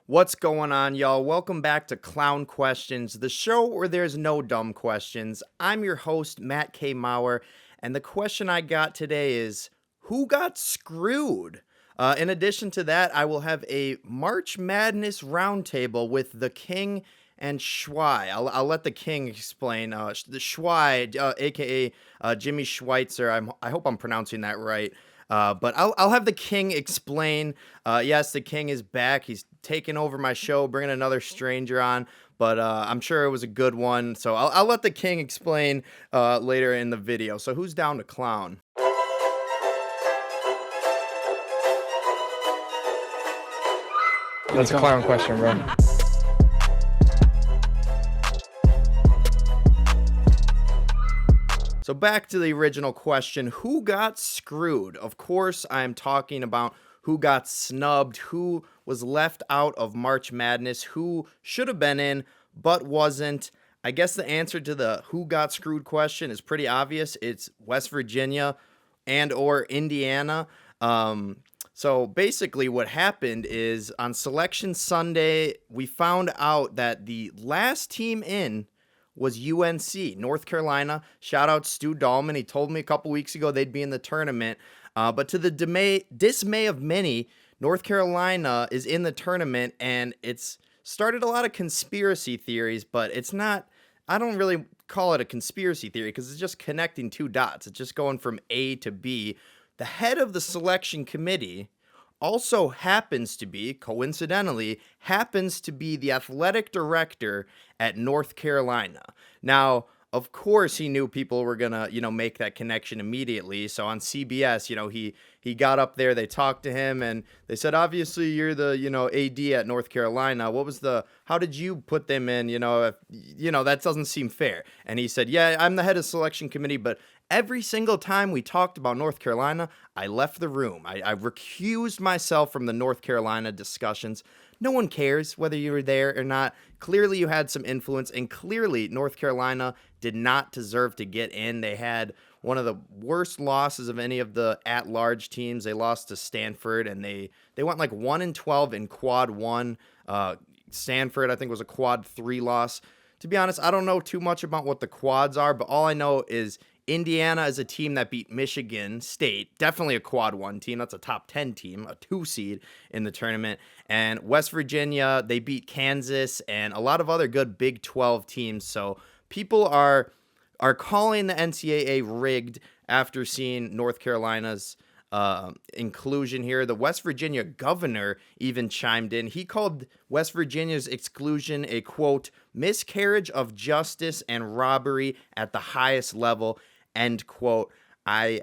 What's going on, y'all? Welcome back to Clown Questions, the show where there's no dumb questions. I'm your host, Matt K. Maurer, and the question I got today is, who got screwed? In addition to that, I will have a March Madness Roundtable with the King and Schwei. I'll let the King explain. The Schwei, aka Jimmy Schweitzer. I hope I'm pronouncing that right. But I'll have the King explain. Yes, the King is back. He's taking over my show, bringing another stranger on. But I'm sure it was a good one. So I'll let the King explain later in the video. So who's down to clown? That's a clown question, bro. So back to the original question, who got screwed? Of course, I'm talking about who got snubbed, who was left out of March Madness, who should have been in but wasn't. I guess the answer to the who got screwed question is pretty obvious. It's West Virginia and or Indiana. So basically what happened is on Selection Sunday, we found out that the last team in was UNC, North Carolina. Shout out Stu Dahlman. He told me a couple weeks ago they'd be in the tournament. But to the dismay of many, North Carolina is in the tournament, and it's started a lot of conspiracy theories, but it's not, I don't really call it a conspiracy theory because it's just connecting two dots. It's just going from A to B. The head of the selection committee also coincidentally, happens to be the athletic director at North Carolina. Now, of course, he knew people were gonna, make that connection immediately. So on CBS, he got up there, they talked to him, and they said, obviously, you're the, AD at North Carolina. How did you put them in? That doesn't seem fair. And he said, yeah, I'm the head of selection committee, but every single time we talked about North Carolina, I left the room. I recused myself from the North Carolina discussions. No one cares whether you were there or not. Clearly, you had some influence, and clearly, North Carolina did not deserve to get in. They had one of the worst losses of any of the at-large teams. They lost to Stanford, and they went like 1-12 in quad one. Stanford, I think, was a quad 3 loss. To be honest, I don't know too much about what the quads are, but all I know is Indiana is a team that beat Michigan State, definitely a quad 1 team. That's a top 10 team, a 2 seed in the tournament. And West Virginia, they beat Kansas and a lot of other good Big 12 teams. So people are calling the NCAA rigged after seeing North Carolina's inclusion here. The West Virginia governor even chimed in. He called West Virginia's exclusion a, quote, miscarriage of justice and robbery at the highest level, end quote. I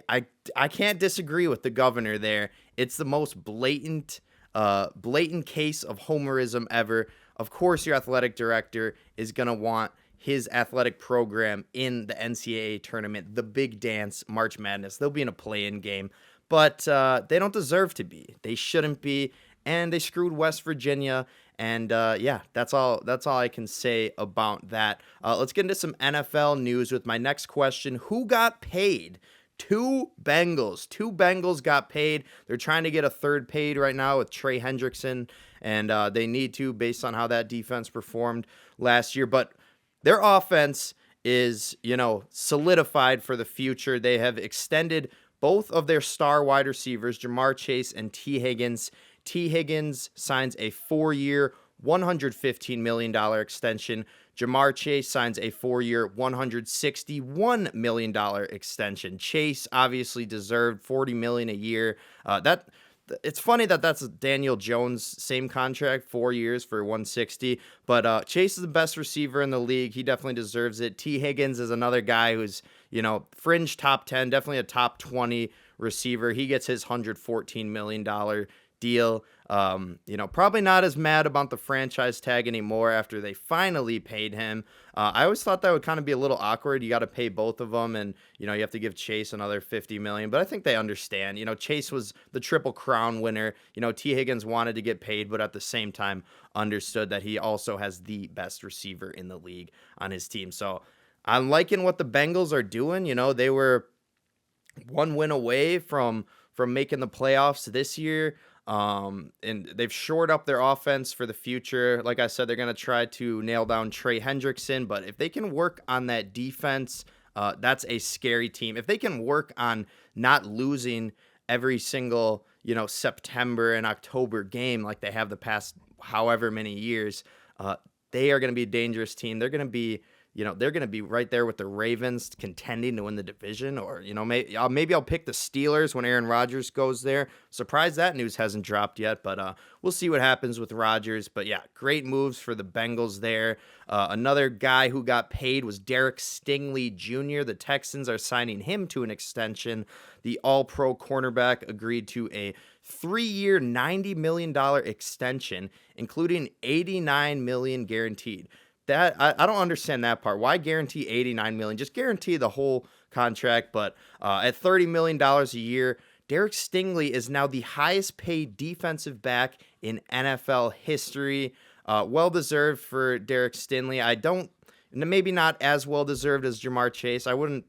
can't disagree with the governor there. It's the most blatant case of homerism ever. Of course, your athletic director is going to want his athletic program in the NCAA tournament, the big dance, March Madness. They'll be in a play-in game, but they don't deserve to be. They shouldn't be, and they screwed West Virginia. And that's all I can say about that. Let's get into some NFL news with my next question. Who got paid? Two Bengals got paid. They're trying to get a third paid right now with Trey Hendrickson, and they need to based on how that defense performed last year. But their offense is, solidified for the future. They have extended both of their star wide receivers, Jamar Chase and T. Higgins. T. Higgins signs a 4-year, $115 million extension. Jamar Chase signs a 4-year, $161 million extension. Chase obviously deserved $40 million a year. It's funny that that's Daniel Jones' same contract, 4 years for $160. But Chase is the best receiver in the league. He definitely deserves it. T. Higgins is another guy who's, fringe top 10, definitely a top 20 receiver. He gets his $114 million deal. Probably not as mad about the franchise tag anymore after they finally paid him. I always thought that would kind of be a little awkward. You got to pay both of them, and you have to give Chase another $50 million. But I think they understand. Chase was the Triple Crown winner. T. Higgins wanted to get paid, but at the same time understood that he also has the best receiver in the league on his team. So I'm liking what the Bengals are doing. They were one win away from making the playoffs this year. And they've shored up their offense for the future. Like I said, they're going to try to nail down Trey Hendrickson, but if they can work on that defense, that's a scary team. If they can work on not losing every single, September and October game like they have the past however many years, they are going to be a dangerous team. They're going to be right there with the Ravens contending to win the division, or, maybe I'll pick the Steelers when Aaron Rodgers goes there. Surprised that news hasn't dropped yet, but we'll see what happens with Rodgers. But yeah, great moves for the Bengals there. Another guy who got paid was Derek Stingley Jr. The Texans are signing him to an extension. The all-pro cornerback agreed to a 3-year, $90 million extension, including $89 million guaranteed. That I don't understand that part. Why guarantee $89 million? Just guarantee the whole contract. But at $30 million a year, Derek Stingley is now the highest paid defensive back in NFL history. Well deserved for Derek Stingley. Maybe not as well deserved as Jamar Chase. I wouldn't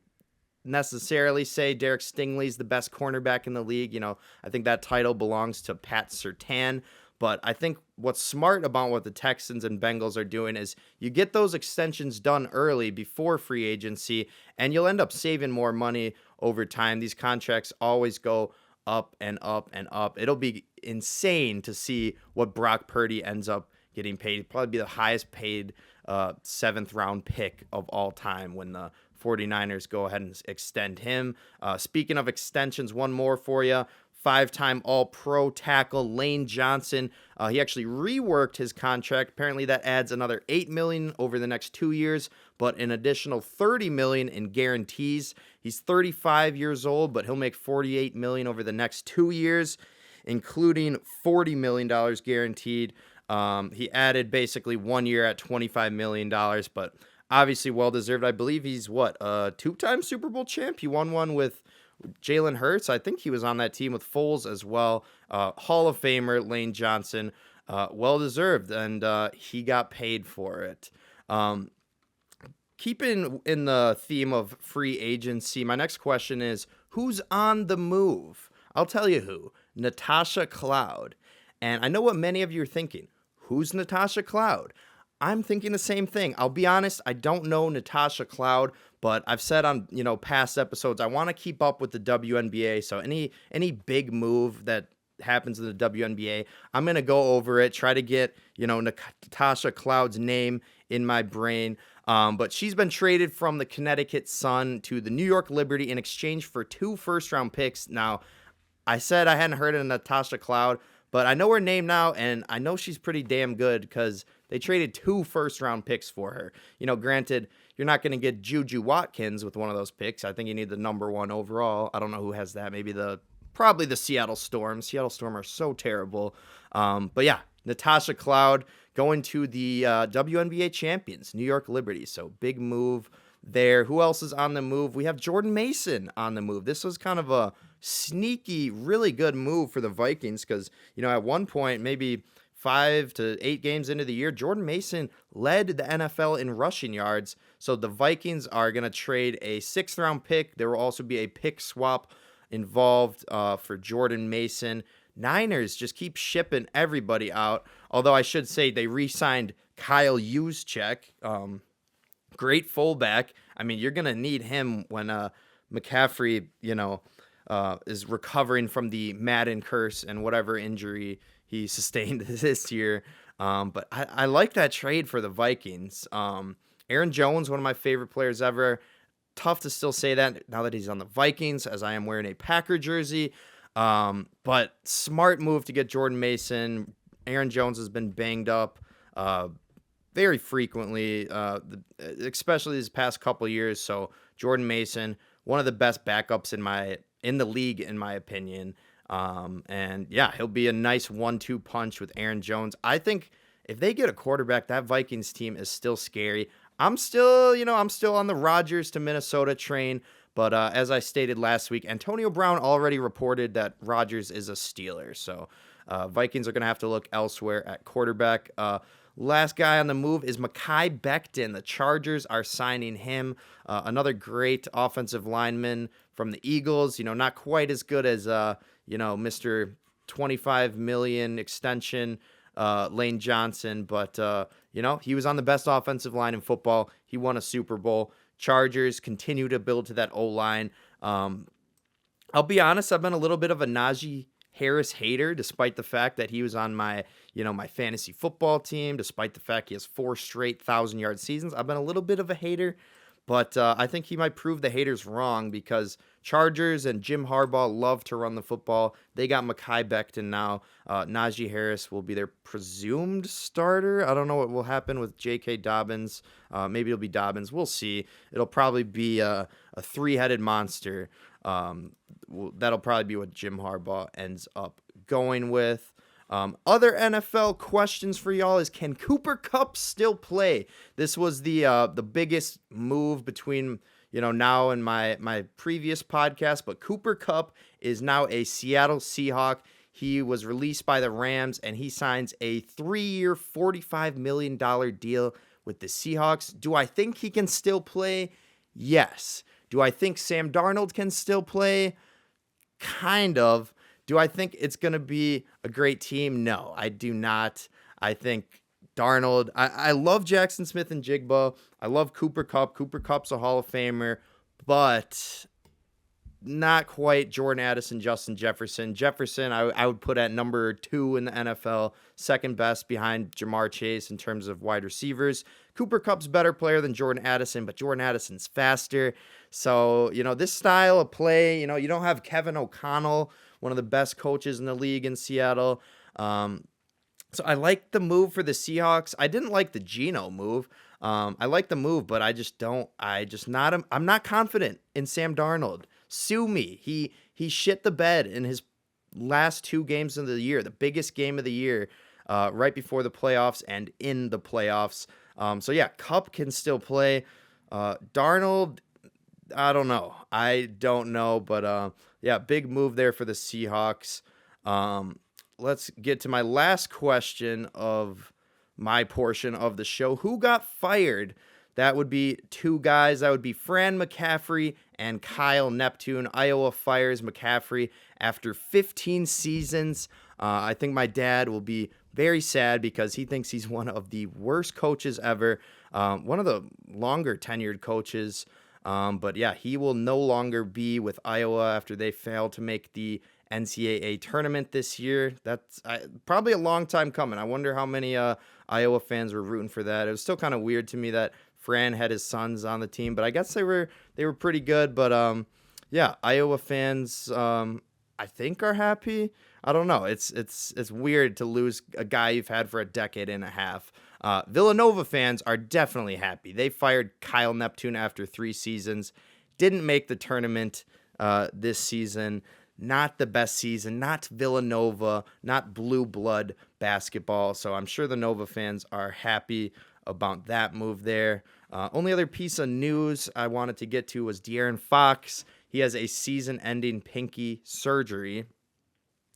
necessarily say Derek Stingley's the best cornerback in the league. I think that title belongs to Pat Surtain. But I think what's smart about what the Texans and Bengals are doing is you get those extensions done early before free agency, and you'll end up saving more money over time. These contracts always go up and up and up. It'll be insane to see what Brock Purdy ends up getting paid. He'll probably be the highest paid 7th-round pick of all time when the 49ers go ahead and extend him. Speaking of extensions, one more for you. 5-time All-Pro tackle Lane Johnson. He actually reworked his contract. Apparently that adds another $8 million over the next 2 years, but an additional $30 million in guarantees. He's 35 years old, but he'll make $48 million over the next 2 years, including $40 million guaranteed. He added basically 1 year at $25 million, but obviously well-deserved. I believe he's a 2-time Super Bowl champ. He won one with Jalen Hurts. I think he was on that team with Foles as well. Hall of Famer Lane Johnson, well-deserved, and he got paid for it. Keeping in the theme of free agency, my next question is, who's on the move? I'll tell you who. Natasha Cloud. And I know what many of you are thinking. Who's Natasha Cloud? I'm thinking the same thing. I'll be honest, I don't know Natasha Cloud, but I've said on, past episodes, I want to keep up with the WNBA. So any big move that happens in the WNBA, I'm going to go over it, try to get, Natasha Cloud's name in my brain. But she's been traded from the Connecticut Sun to the New York Liberty in exchange for 2 first-round picks. Now, I said I hadn't heard of Natasha Cloud, but I know her name now, and I know she's pretty damn good because they traded 2 first-round picks for her. Granted, you're not going to get Juju Watkins with one of those picks. I think you need the number 1 overall. I don't know who has that. Probably the Seattle Storm. Seattle Storm are so terrible. But yeah, Natasha Cloud going to the WNBA champions, New York Liberty. So big move there. Who else is on the move? We have Jordan Mason on the move. This was kind of a sneaky, really good move for the Vikings because, at one point, maybe 5 to 8 games into the year, Jordan Mason led the NFL in rushing yards. So the Vikings are going to trade a 6th-round pick. There will also be a pick swap involved for Jordan Mason. Niners just keep shipping everybody out. Although I should say they re-signed Kyle Juszczyk. Great fullback. You're going to need him when McCaffrey, is recovering from the Madden curse and whatever injury he sustained this year. But I like that trade for the Vikings. Aaron Jones, one of my favorite players ever. Tough to still say that now that he's on the Vikings, as I am wearing a Packer jersey. But smart move to get Jordan Mason. Aaron Jones has been banged up very frequently, especially these past couple years. So Jordan Mason, one of the best backups in the league, in my opinion. And yeah, he'll be a nice 1-2 punch with Aaron Jones. I think if they get a quarterback, that Vikings team is still scary. I'm still on the Rodgers to Minnesota train. But as I stated last week, Antonio Brown already reported that Rodgers is a Steeler. So Vikings are going to have to look elsewhere at quarterback. Last guy on the move is Mekhi Becton. The Chargers are signing him. Another great offensive lineman from the Eagles. Not quite as good as, Mr. $25 million extension, Lane Johnson, but he was on the best offensive line in football. He won a Super Bowl. Chargers continue to build to that O-line. I'll be honest, I've been a little bit of a Najee Harris hater, despite the fact that he was on my fantasy football team, despite the fact he has 4 straight 1,000-yard seasons. I've been a little bit of a hater, but I think he might prove the haters wrong, because Chargers and Jim Harbaugh love to run the football. They got Mekhi Becton now. Najee Harris will be their presumed starter. I don't know what will happen with J.K. Dobbins. Maybe it'll be Dobbins. We'll see. It'll probably be a 3-headed monster. That'll probably be what Jim Harbaugh ends up going with. Other NFL questions for y'all is, can Cooper Kupp still play? This was the biggest move between now and my previous podcast, but Cooper Kupp is now a Seattle Seahawk. He was released by the Rams, and he signs a 3-year, $45 million deal with the Seahawks. Do I think he can still play? Yes. Do I think Sam Darnold can still play? Kind of. Do I think it's going to be a great team? No, I do not. I think Darnold, I love Jackson Smith and Jigba. I love Cooper Kupp. Cooper Kupp's a Hall of Famer, but not quite Jordan Addison, Justin Jefferson. Jefferson, I would put at number 2 in the NFL, second best behind Jamar Chase in terms of wide receivers. Cooper Kupp's better player than Jordan Addison, but Jordan Addison's faster. So, this style of play, you don't have Kevin O'Connell, one of the best coaches in the league in Seattle. So I like the move for the Seahawks. I didn't like the Geno move. I like the move, but I'm not confident in Sam Darnold. Sue me. He shit the bed in his last 2 games of the year, the biggest game of the year, right before the playoffs and in the playoffs. So yeah, Kupp can still play. Darnold, I don't know, but yeah, big move there for the Seahawks. Let's get to my last question of my portion of the show. Who got fired? That would be 2 guys. That would be Fran McCaffrey and Kyle Neptune. Iowa fires McCaffrey after 15 seasons. I think my dad will be very sad, because he thinks he's one of the worst coaches ever, one of the longer tenured coaches. But yeah, he will no longer be with Iowa after they failed to make the NCAA tournament this year. That's probably a long time coming. I wonder how many Iowa fans were rooting for that. It was still kind of weird to me that Fran had his sons on the team, but I guess they were pretty good. But yeah, Iowa fans, I think, are happy. I don't know. It's weird to lose a guy you've had for a decade and a half. Villanova fans are definitely happy. They fired Kyle Neptune after 3 seasons. Didn't make the tournament this season. Not the best season. Not Villanova. Not blue blood basketball. So I'm sure the Nova fans are happy about that move there. Only other piece of news I wanted to get to was De'Aaron Fox. He has a season-ending pinky surgery.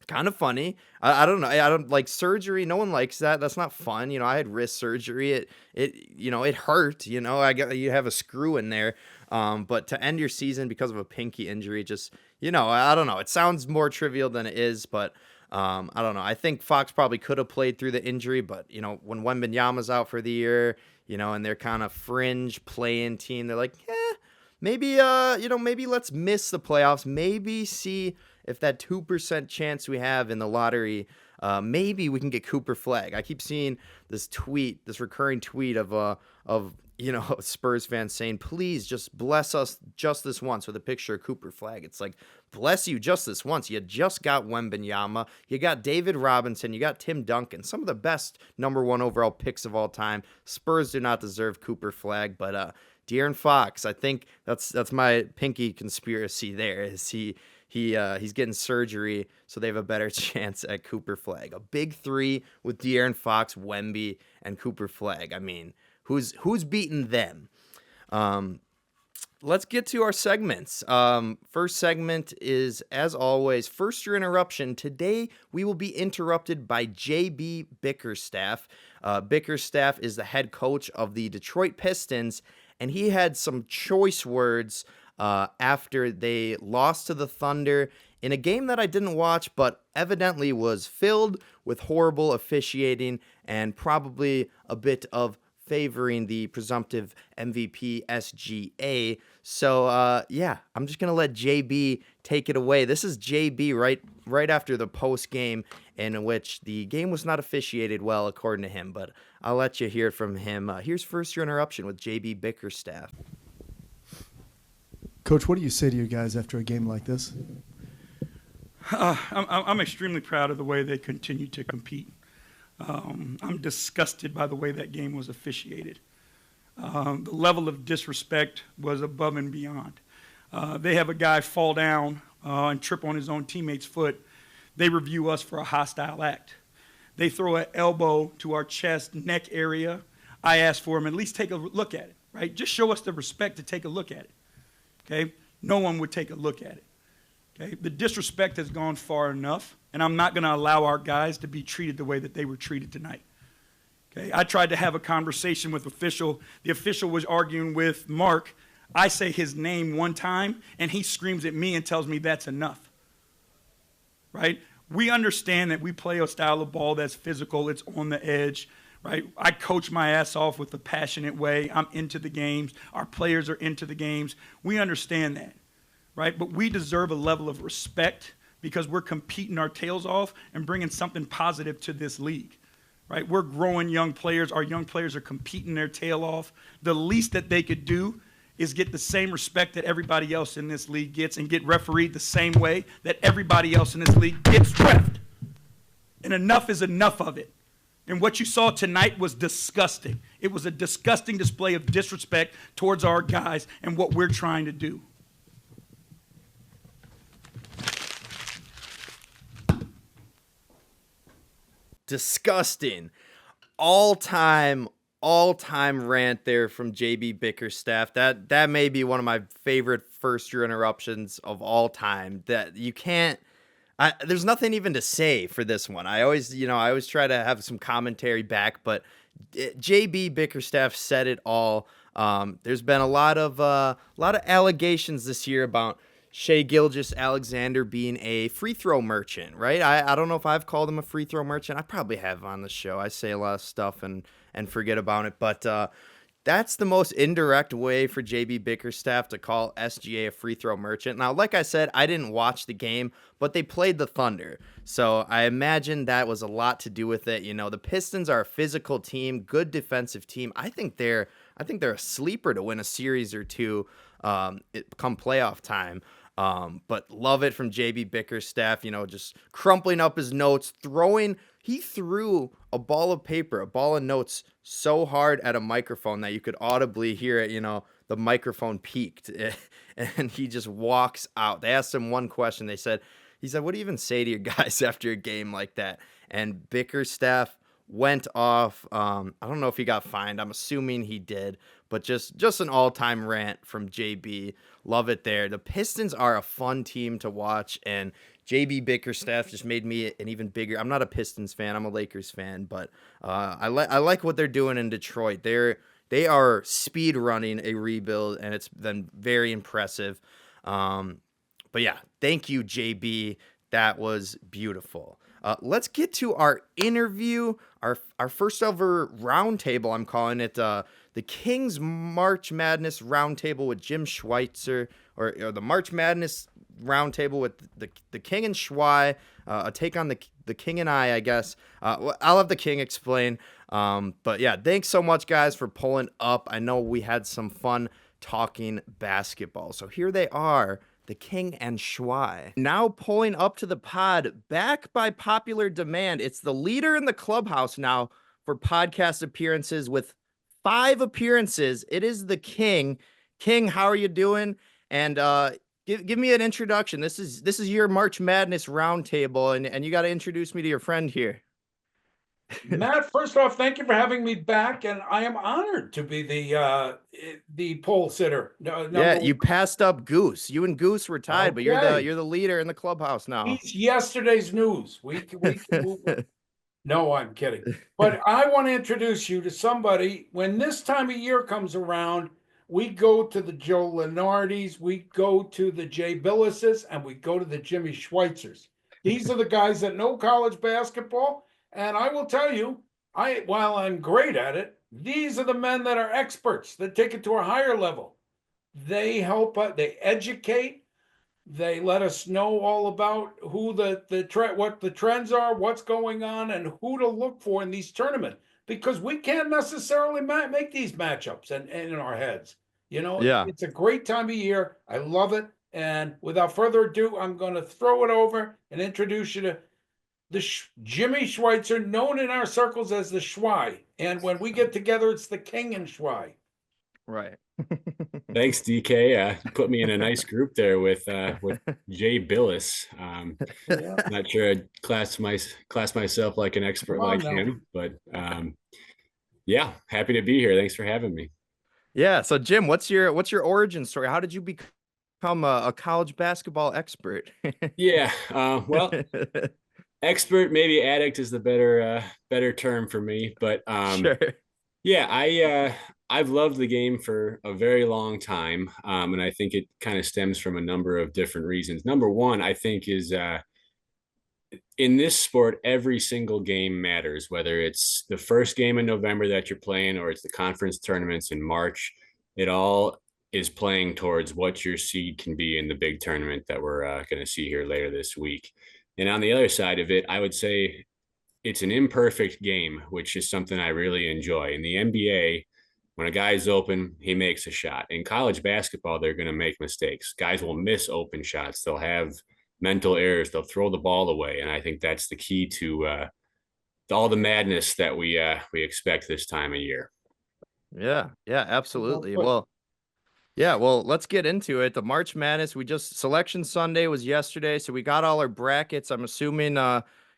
Kind of funny. I don't know. I don't like surgery. No one likes that. That's not fun. I had wrist surgery. It hurt. You have a screw in there. But to end your season because of a pinky injury, just, I don't know. It sounds more trivial than it is, but I don't know. I think Fox probably could have played through the injury, but when Wembanyama's out for the year, and they're kind of fringe play-in team, they're like, maybe let's miss the playoffs. Maybe see if that 2% chance we have in the lottery, maybe we can get Cooper Flag. I keep seeing this recurring tweet of Spurs fans saying, please just bless us just this once, with a picture of Cooper Flag. It's like, bless you just this once. You just got Wembanyama. You got David Robinson. You got Tim Duncan. Some of the best number 1 overall picks of all time. Spurs do not deserve Cooper Flag, but De'Aaron Fox, I think that's my pinky conspiracy there, is he's getting surgery, so they have a better chance at Cooper Flag. A big 3 with De'Aaron Fox, Wemby, and Cooper Flag. I mean, who's beating them? Let's get to our segments. First segment is, as always, First Year Interruption. Today, we will be interrupted by JB Bickerstaff. Bickerstaff is the head coach of the Detroit Pistons, and he had some choice words after they lost to the Thunder in a game that I didn't watch, but evidently was filled with horrible officiating and probably a bit of favoring the presumptive MVP SGA. So yeah, I'm just gonna let JB take it away. This is JB right after the post game, in which the game was not officiated well according to him. But I'll let you hear from him. Here's First Year Interruption with JB Bickerstaff. Coach, what do you say to your guys after a game like this? I'm extremely proud of the way they continue to compete. I'm disgusted by the way that game was officiated. The level of disrespect was above and beyond. They have a guy fall down and trip on his own teammate's foot. They review us for a hostile act. They throw an elbow to our chest, neck area. I ask for him, at least take a look at it, right? Just show us the respect to take a look at it, okay? No one would take a look at it, okay? The disrespect has gone far enough, and I'm not going to allow our guys to be treated the way that they were treated tonight. Okay, I tried to have a conversation with official. The official was arguing with Mark. I say his name one time, and he screams at me and tells me that's enough. Right? We understand that we play a style of ball that's physical. It's on the edge. Right? I coach my ass off with a passionate way. I'm into the games. Our players are into the games. We understand that. Right? But we deserve a level of respect because we're competing our tails off and bringing something positive to this league. Right? We're growing young players. Our young players are competing their tail off. The least that they could do is get the same respect that everybody else in this league gets and get refereed the same way that everybody else in this league gets reffed. And enough is enough of it. And what you saw tonight was disgusting. It was a disgusting display of disrespect towards our guys and what we're trying to do. Disgusting. All-time rant there from JB Bickerstaff. That may be one of my favorite first-year interruptions of all time. That you can't. There's nothing even to say for this one. I always try to have some commentary back, but JB Bickerstaff said it all. There's been a lot of allegations this year about Shai Gilgeous-Alexander being a free throw merchant, right? I don't know if I've called him a free throw merchant. I probably have on the show. I say a lot of stuff and forget about it, but that's the most indirect way for JB Bickerstaff to call SGA a free throw merchant. Now, like I said, I didn't watch the game, but they played the Thunder, so I imagine that was a lot to do with it. You know, the Pistons are a physical team, good defensive team. I think they're a sleeper to win a series or two come playoff time. But love it from JB Bickerstaff, just crumpling up his notes, he threw a ball of paper, a ball of notes so hard at a microphone that you could audibly hear it, the microphone peaked and he just walks out. They asked him one question. He said, what do you even say to your guys after a game like that? And Bickerstaff went off. I don't know if he got fined. I'm assuming he did, but just an all-time rant from JB. Love it there. The Pistons are a fun team to watch, and JB Bickerstaff just made me an even bigger. I'm not a Pistons fan. I'm a Lakers fan, but I like what they're doing in Detroit. They are speed running a rebuild, and it's been very impressive. But yeah, thank you, JB. That was beautiful. Let's get to our interview, our first ever roundtable. I'm calling it the King's March Madness Roundtable with Jim Schweitzer, or the March Madness Roundtable with the King and Schwei, a take on the King and I guess. I'll have the King explain. But yeah, thanks so much, guys, for pulling up. I know we had some fun talking basketball. So here they are, the King and Schwei. Now pulling up to the pod, back by popular demand. It's the leader in the clubhouse now for podcast appearances with 5 appearances. It is the King. King, how are you doing? And give me an introduction. This is your March Madness roundtable, and you got to introduce me to your friend here. Matt, first off, thank you for having me back, and I am honored to be the pole sitter. Yeah, you passed up Goose. You and Goose were tied, but you're the leader in the clubhouse now. He's yesterday's news. We No, I'm kidding. But I want to introduce you to somebody. When this time of year comes around, We go to the Joe Lenardis, we go to the Jay Billises, and we go to the Jimmy Schweitzers. These are the guys that know college basketball. And I will tell you, while I'm great at it, these are the men that are experts that take it to a higher level. They help us, they educate, they let us know all about who what the trends are, what's going on, and who to look for in these tournaments. Because we can't necessarily make these matchups and in our heads. You know, Yeah. it's a great time of year. I love it. And without further ado, I'm going to throw it over and introduce you to Jimmy Schweitzer, known in our circles as the Schwei. And when we get together, it's the King and Schwei. Right. Thanks, DK. You put me in a nice group there with Jay Billis. Yeah. Not sure I'd class myself like an expert like him, but yeah, happy to be here. Thanks for having me. Yeah. So Jim, what's your origin story? How did you become a college basketball expert? Yeah. Well, expert, maybe addict is the better term for me, but Sure. yeah, I've loved the game for a very long time, and I think it kind of stems from a number of different reasons. Number one, I think, is in this sport, every single game matters, whether it's the first game in November that you're playing or it's the conference tournaments in March. It all is playing towards what your seed can be in the big tournament that we're going to see here later this week. And on the other side of it, I would say it's an imperfect game, which is something I really enjoy. In the NBA, when a guy's open, he makes a shot. In college basketball, they're going to make mistakes. Guys will miss open shots. They'll have mental errors. They'll throw the ball away. And I think that's the key to all the madness that we expect this time of year. Yeah, absolutely. Well, yeah, well, let's get into it. The March Madness, Selection Sunday was yesterday, so we got all our brackets. I'm assuming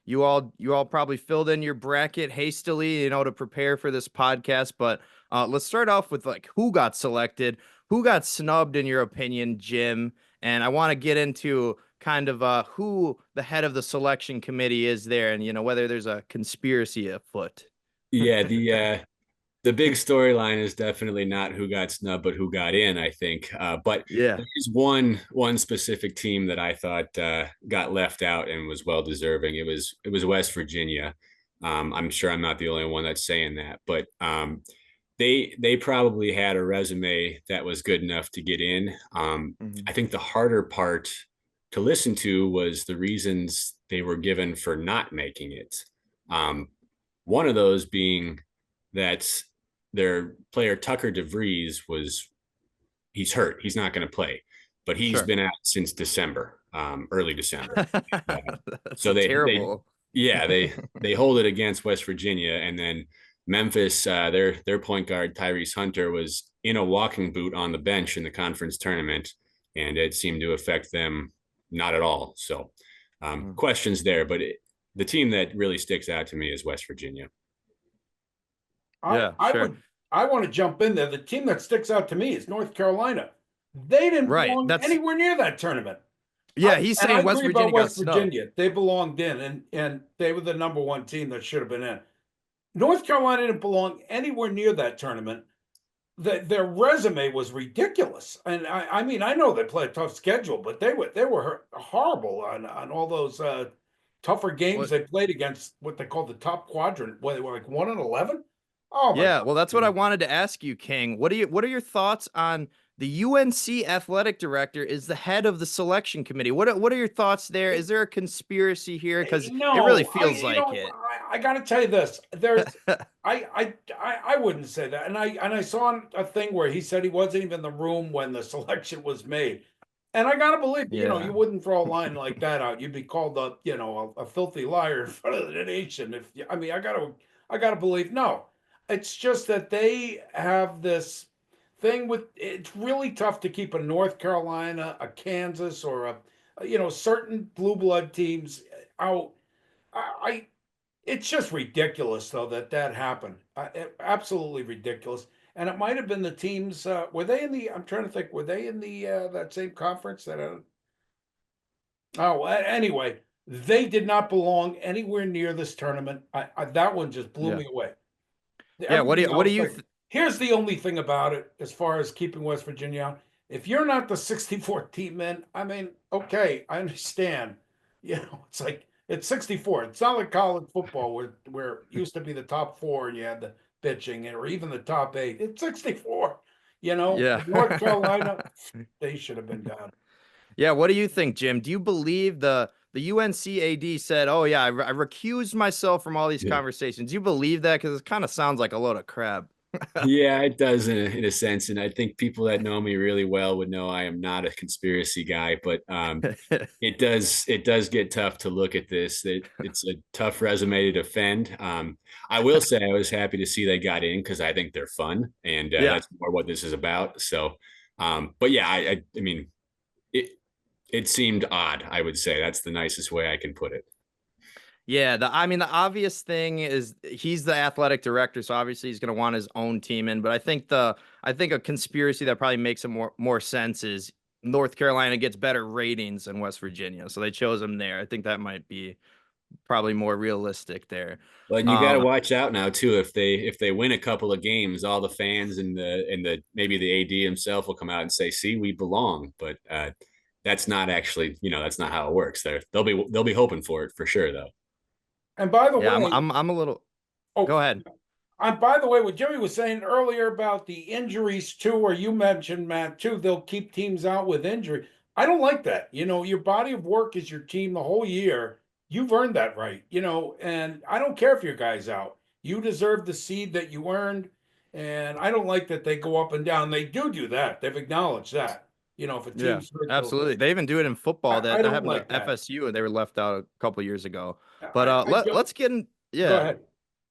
you all probably filled in your bracket hastily, to prepare for this podcast, but let's start off with like who got selected, who got snubbed in your opinion, Jim, and I want to get into kind of who the head of the selection committee is there and whether there's a conspiracy afoot. Yeah, the big storyline is definitely not who got snubbed, but who got in, I think. But yeah, there's one specific team that I thought got left out and was well deserving. It was West Virginia. I'm sure I'm not the only one that's saying that, but they probably had a resume that was good enough to get in. I think the harder part to listen to was the reasons they were given for not making it. One of those being that their player Tucker DeVries he's hurt. He's not going to play, but he's been out since December, early December. So they hold it against West Virginia, and then Memphis, their point guard Tyrese Hunter was in a walking boot on the bench in the conference tournament, and it seemed to affect them not at all. So questions there, but the team that really sticks out to me is West Virginia. I want to jump in there. The team that sticks out to me is North Carolina. They didn't belong anywhere near that tournament. Yeah, he's saying West Virginia got snubbed. They belonged in, and they were the number one team that should have been in. North Carolina didn't belong anywhere near that tournament. Their resume was ridiculous, and I mean I know they play a tough schedule, but they were horrible on all those tougher games they played against what they call the top quadrant. Where they were like 1-11. Oh yeah, God. Well, that's what I wanted to ask you, King. What are your thoughts on the UNC athletic director is the head of the selection committee? What are your thoughts there? Is there a conspiracy here? Because it really feels like it. I got to tell you this. There's I wouldn't say that. And I saw a thing where he said he wasn't even in the room when the selection was made. And I got to believe, you wouldn't throw a line like that out. You'd be called a filthy liar in front of the nation. I got to believe no. It's just that they have this thing it's really tough to keep a North Carolina, a Kansas, or certain blue blood teams out. It's just ridiculous though that happened. Absolutely ridiculous. And it might have been the teams. Were they in the? I'm trying to think. Were they in the that same conference that? Anyway, they did not belong anywhere near this tournament. That one just blew me away. Yeah, what do you Here's the only thing about it, as far as keeping West Virginia out. If you're not the 64 team in, I mean, okay, I understand. It's like it's 64. It's not like college football where it used to be the top four and you had the pitching, or even the top eight. It's 64. Yeah. North Carolina, they should have been done. Yeah, what do you think, Jim? Do you believe the UNCAD said, "Oh yeah, I recused myself from all these Yeah. conversations"? Do you believe that? Because it kind of sounds like a load of crap. Yeah, it does in a sense. And I think people that know me really well would know I am not a conspiracy guy, but it does get tough to look at this. It's a tough resume to defend. I will say I was happy to see they got in because I think they're fun, and Yeah. that's more what this is about. So, but yeah, I mean, it seemed odd. I would say that's the nicest way I can put it. Yeah, I mean, the obvious thing is he's the athletic director, so obviously he's going to want his own team in. But I think a conspiracy that probably makes more sense is North Carolina gets better ratings than West Virginia, so they chose him there. I think that might be probably more realistic there. Well, and you got to Um, watch out now too. If they win a couple of games, all the fans and the maybe the AD himself will come out and say, "See, we belong." But that's not actually, that's not how it works. They'll be hoping for it for sure, though. And by the yeah, way, I'm a little. Go oh, ahead. by the way, what Jimmy was saying earlier about the injuries too, or you mentioned, Matt, too, they'll keep teams out with injury. I don't like that. Your body of work is your team the whole year. You've earned that right, and I don't care if your guy's out. You deserve the seed that you earned. And I don't like that they go up and down. They do that. They've acknowledged that. If a Yeah, team's hurt, absolutely. They even do it in football. I That don't happened like to that. FSU, and they were left out a couple years ago. But I don't. let's get in. Go Yeah, ahead.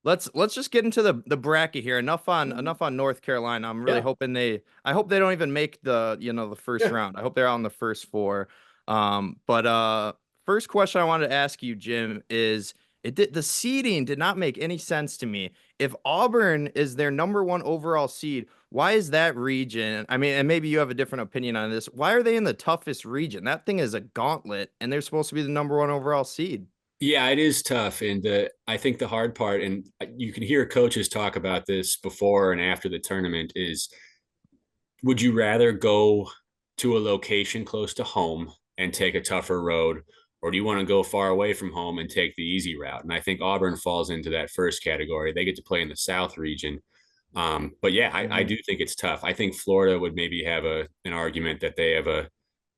let's just get into the bracket here. Enough on North Carolina. I'm really Yeah. hoping I hope they don't even make the first Yeah. round. I hope they're out in the first four. But first question I wanted to ask you, Jim, is the seeding did not make any sense to me. If Auburn is their number one overall seed, why is that region? I mean, and maybe you have a different opinion on this. Why are they in the toughest region? That thing is a gauntlet, and they're supposed to be the number one overall seed. Yeah, it is tough, and I think the hard part, and you can hear coaches talk about this before and after the tournament, is would you rather go to a location close to home and take a tougher road, or do you want to go far away from home and take the easy route? And I think Auburn falls into that first category. They get to play in the South region. But yeah, I do think it's tough. I think Florida would maybe have an argument that they have a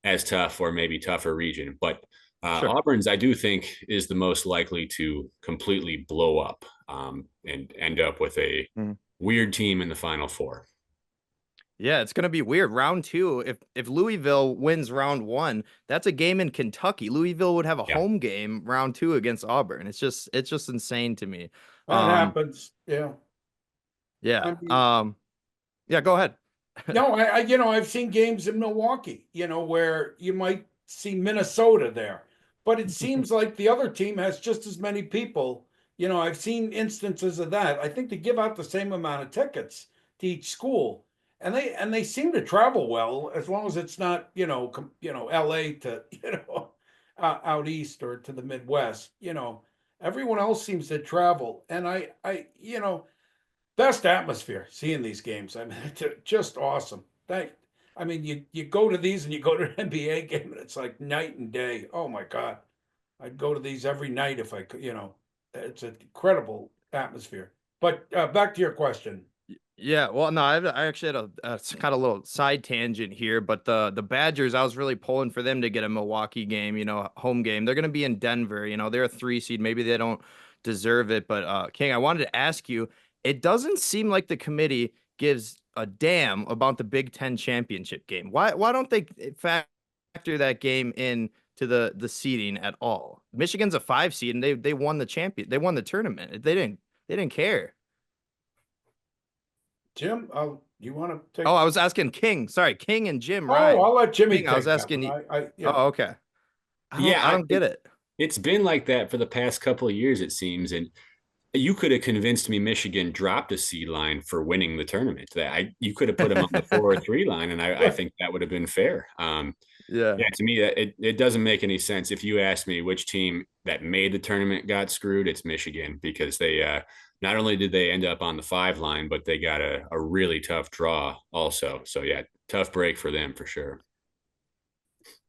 as tough or maybe tougher region. But Sure. Auburn's, I do think, is the most likely to completely blow up and end up with a weird team in the Final Four. Yeah, it's gonna be weird. Round two, if Louisville wins round one, that's a game in Kentucky. Louisville would have a Yeah. home game round two against Auburn. It's just insane to me. That Um, happens. Yeah. yeah. I mean, Yeah, go ahead. no, I've seen games in Milwaukee, where you might see Minnesota there, but it seems like the other team has just as many people. I've seen instances of that. I think they give out the same amount of tickets to each school, and they seem to travel well as long as it's not, LA to, out east or to the Midwest. Everyone else seems to travel, and best atmosphere seeing these games. I mean, it's just awesome. I mean, you go to these and you go to an NBA game and it's like night and day. Oh my God. I'd go to these every night if I could, it's an incredible atmosphere. But back to your question. Yeah, well, no, I actually had a kind of little side tangent here, but the Badgers, I was really pulling for them to get a Milwaukee game, home game. They're going to be in Denver, they're a 3 seed. Maybe they don't deserve it, but King, I wanted to ask you, it doesn't seem like the committee gives a damn about the Big Ten championship game. Why don't they factor that game in to the seeding at all? Michigan's a 5 seed, and they won the tournament. They didn't care. Jim, you want to take? Oh, I was asking King. Sorry, King and Jim Oh, Ryan. I'll let Jimmy King, I was take that asking you. one. Yeah. Oh, okay. Yeah, I don't get it. it's been like that for the past couple of years, it seems. And you could have convinced me Michigan dropped a seed line for winning the tournament. You could have put them on the 4 or 3 line, and I think that would have been fair. Yeah. Yeah, to me, it doesn't make any sense. If you ask me which team that made the tournament got screwed, it's Michigan because not only did they end up on the 5 line, but they got a really tough draw also. So yeah, tough break for them for sure.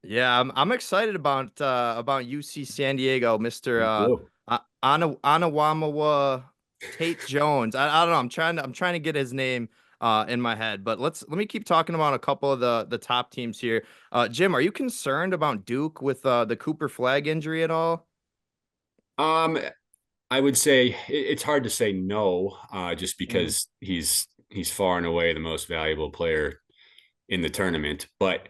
Yeah, I'm excited about UC San Diego, Mr. Anawamawa Tate Jones. I don't know. I'm trying to get his name in my head, but let me keep talking about a couple of the top teams here. Jim, are you concerned about Duke with the Cooper Flag injury at all? I would say it's hard to say no, just because he's far and away the most valuable player in the tournament. But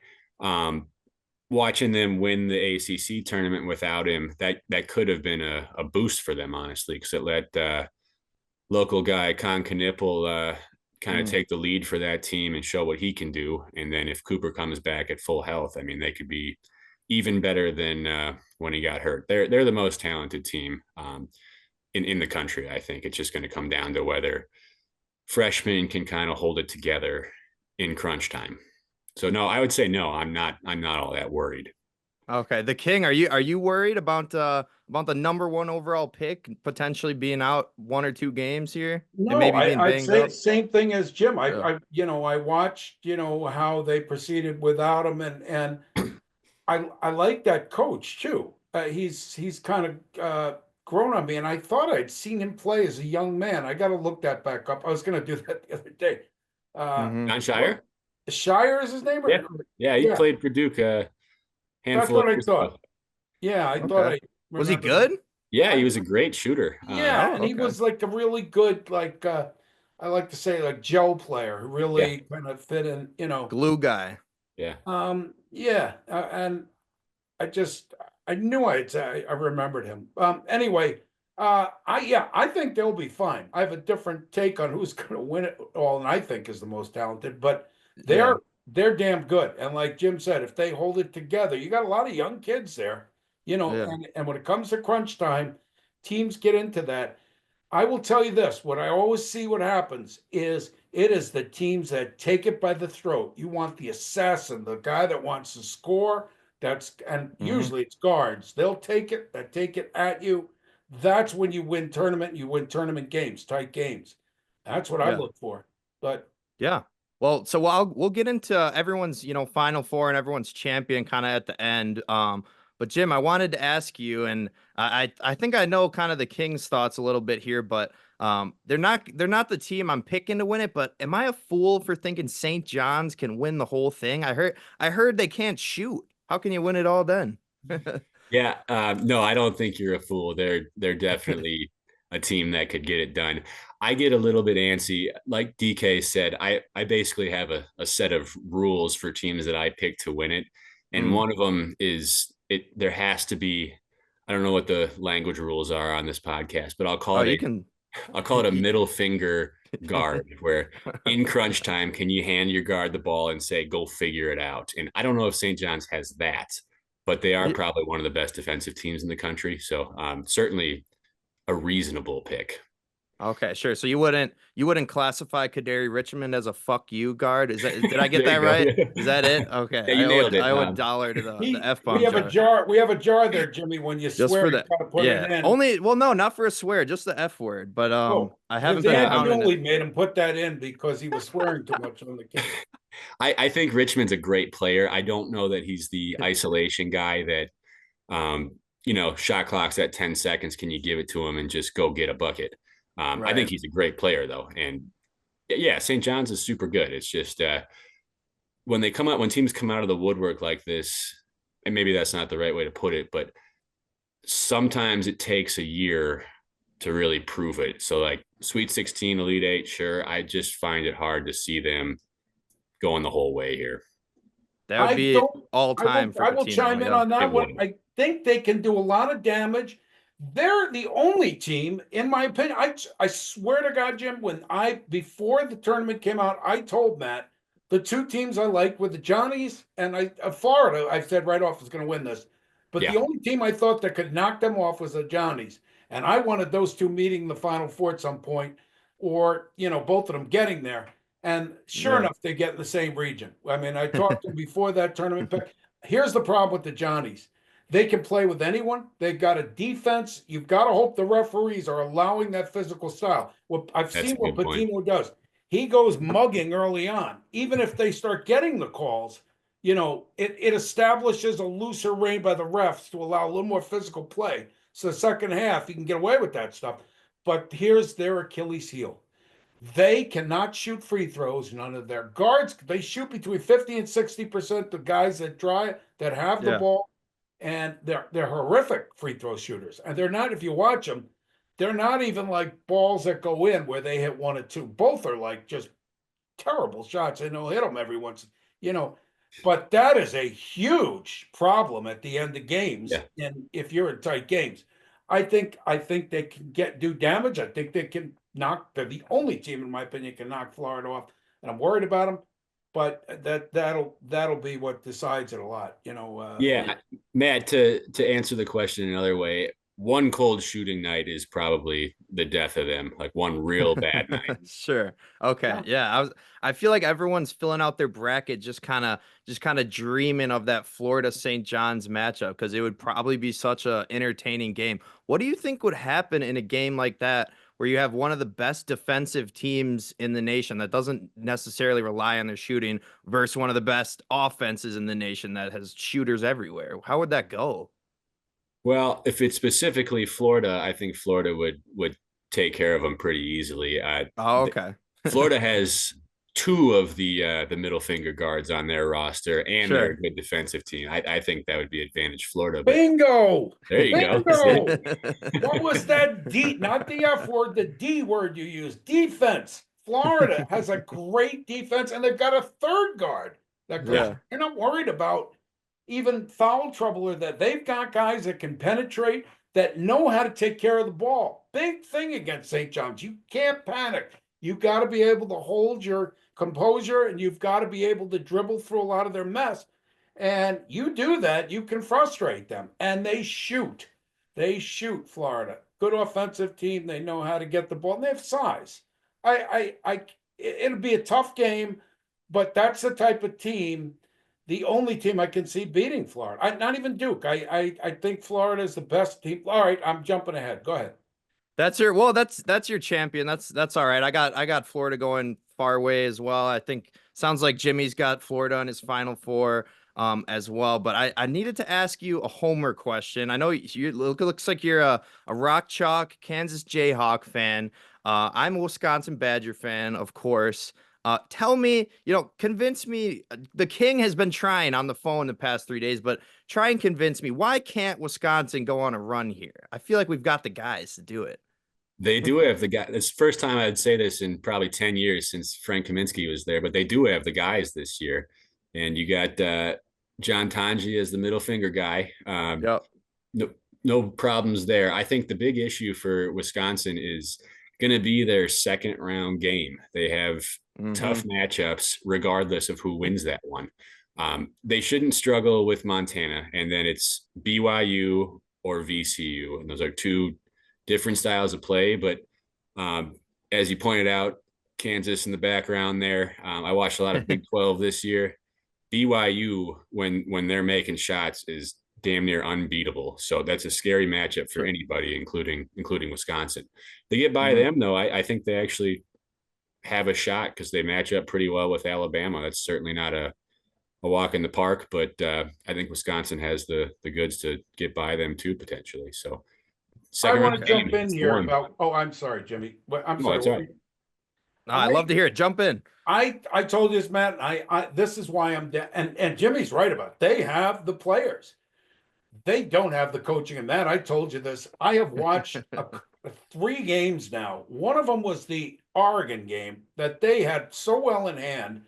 watching them win the ACC tournament without him, that could have been a boost for them, honestly, because it let local guy Con Knipple kind of take the lead for that team and show what he can do. And then if Cooper comes back at full health, I mean, they could be even better than when he got hurt. They're the most talented team in the country. I think it's just going to come down to whether freshmen can kind of hold it together in crunch time. So no, I would say no. I'm not all that worried. Okay, the King, are you worried about the number 1 overall pick potentially being out 1 or 2 games here and No, maybe being I'd banged say up? same thing as Jim. Yeah. I watched, how they proceeded without him, and I like that coach too. He's kind of grown on me, and I thought I'd seen him play as a young man. I got to look that back up. I was going to do that the other day. John Shire? Shire is his name? Yeah, he played for Duke a That's handful what of I years thought. ago. Yeah, I thought Okay. I Was he remembered him. good? Yeah, he was a great shooter. Yeah, and he okay. was like a really good, like I like to say, like gel player who really kind of fit in. Glue guy. Yeah. Yeah, and I knew I remembered him. Anyway, I think they'll be fine. I have a different take on who's going to win it all, and I think is the most talented, but Yeah. they're damn good. And like Jim said, if they hold it together, you got a lot of young kids there, Yeah. and when it comes to crunch time, teams get into that. I will tell you this, what I always see what happens is it is the teams that take it by the throat. You want the assassin, the guy that wants to score. And usually it's guards. They'll take it at you. That's when you win tournament games, tight games. That's what I Yeah. look for. But Yeah. Well, so we'll get into everyone's, Final Four and everyone's champion kind of at the end. But Jim, I wanted to ask you, and I think I know kind of the Kings' thoughts a little bit here, but they're not the team I'm picking to win it. But am I a fool for thinking St. John's can win the whole thing? I heard they can't shoot. How can you win it all then? Yeah, no, I don't think you're a fool. They're definitely a team that could get it done. I get a little bit antsy. Like DK said, I basically have a set of rules for teams that I pick to win it. And one of them is there has to be, I don't know what the language rules are on this podcast, but I'll call it a middle finger guard where in crunch time, can you hand your guard the ball and say, go figure it out? And I don't know if St. John's has that, but they are probably one of the best defensive teams in the country. So certainly a reasonable pick. Okay, sure. So you wouldn't classify Kaderi Richmond as a fuck you guard? Did I get that There right? you go. Is that it? Okay. Yeah, you nailed it. I owe a dollar to the F bomb. we have a jar. We have a jar there, Jimmy. When you Just swear, for you the gotta put it in. no, not for a swear, just the F word. But I haven't his been Aunt counting Julie it. made him put that in because he was swearing too much on the kid. I think Richmond's a great player. I don't know that he's the isolation guy that shot clock's at 10 seconds. Can you give it to him and just go get a bucket? Right. I think he's a great player though. And yeah, St. John's is super good. It's just when teams come out of the woodwork like this, and maybe that's not the right way to put it, but sometimes it takes a year to really prove it. So like Sweet 16, Elite 8, sure. I just find it hard to see them going the whole way here. That would be all time for I will Patino, chime in on that one. would. I think they can do a lot of damage. They're the only team, in my opinion. I swear to God, Jim, before the tournament came out, I told Matt the 2 teams I liked were the Johnnies and Florida. I said right off was going to win this, but the only team I thought that could knock them off was the Johnnies, and I wanted those 2 meeting the Final Four at some point, or both of them getting there. And sure enough, they get in the same region. I mean, I talked to them before that tournament pick. Here's the problem with the Johnnies. They can play with anyone. They've got a defense. You've got to hope the referees are allowing that physical style. What I've That's seen a what good point. Patino does. He goes mugging early on. Even if they start getting the calls, it establishes a looser rein by the refs to allow a little more physical play. So the second half, you can get away with that stuff. But here's their Achilles heel. They cannot shoot free throws. None of their guards, they shoot between 50 and 60%. The guys that have the Yeah. ball, and they're horrific free throw shooters. And they're not, if you watch them, they're not even like balls that go in where they hit one or two. Both are like just terrible shots. They don't hit them every once, you know. But that is a huge problem at the end of games. Yeah. And if you're in tight games, I think they can do damage. I think they can knock. They're the only team, in my opinion, can knock Florida off. And I'm worried about them. But that'll be what decides it a lot, Yeah, Matt, to answer the question another way, one cold shooting night is probably the death of them, like one real bad night. Sure. Okay. Yeah. I feel like everyone's filling out their bracket just kind of dreaming of that Florida St. John's matchup because it would probably be such a entertaining game. What do you think would happen in a game like that where you have one of the best defensive teams in the nation that doesn't necessarily rely on their shooting versus one of the best offenses in the nation that has shooters everywhere? How would that go? Well, if it's specifically Florida, I think Florida would take care of them pretty easily. Oh, okay. Florida has two of the middle finger guards on their roster, and they're a Sure. good defensive team. I think that would be advantage Florida. But Bingo! there you go. Bingo! What was that D? Not the F word, the D word you used. Defense. Florida has a great defense, and they've got a third guard. Yeah. You're not worried about even foul trouble or that. They've got guys that can penetrate, that know how to take care of the ball. Big thing against St. John's. You can't panic. You've got to be able to hold your composure, and you've got to be able to dribble through a lot of their mess. And you do that, you can frustrate them. And they shoot. They shoot, Florida. Good offensive team. They know how to get the ball. And they have size. It'll be a tough game, but that's the type of team, the only team I can see beating Florida. Not even Duke. I think Florida is the best team. All right, I'm jumping ahead. Go ahead. That's your champion. That's all right. I got Florida going far away as well. I think sounds like Jimmy's got Florida in his final four as well. But I needed to ask you a homer question. I know looks like you're a Rock Chalk Kansas Jayhawk fan. I'm a Wisconsin Badger fan, of course. Tell me, convince me. The King has been trying on the phone the past 3 days, but try and convince me. Why can't Wisconsin go on a run here? I feel like we've got the guys to do it. They do have the guy. It's the first time I'd say this in probably 10 years since Frank Kaminsky was there, but they do have the guys this year. And you got John Tanji as the middle finger guy. Yep. No problems there. I think the big issue for Wisconsin is going to be their second round game. They have tough matchups regardless of who wins that one. They shouldn't struggle with Montana, and then it's BYU or VCU, and those are two different styles of play. But as you pointed out, Kansas in the background there. I watched a lot of Big 12 this year. BYU, when they're making shots, is damn near unbeatable. So that's a scary matchup for anybody, including Wisconsin. They get by them, though. I think they actually have a shot because they match up pretty well with Alabama. That's certainly not a walk in the park, but I think Wisconsin has the goods to get by them too, potentially. So I want to jump in here about. Oh, I'm sorry, Jimmy. I'm sorry. That's right. No, I'd love to hear it. Jump in. I told you this, Matt. I this is why I'm and Jimmy's right about it. They have the players. They don't have the coaching in that. I told you this. I have watched 3 games now. One of them was the Oregon game that they had so well in hand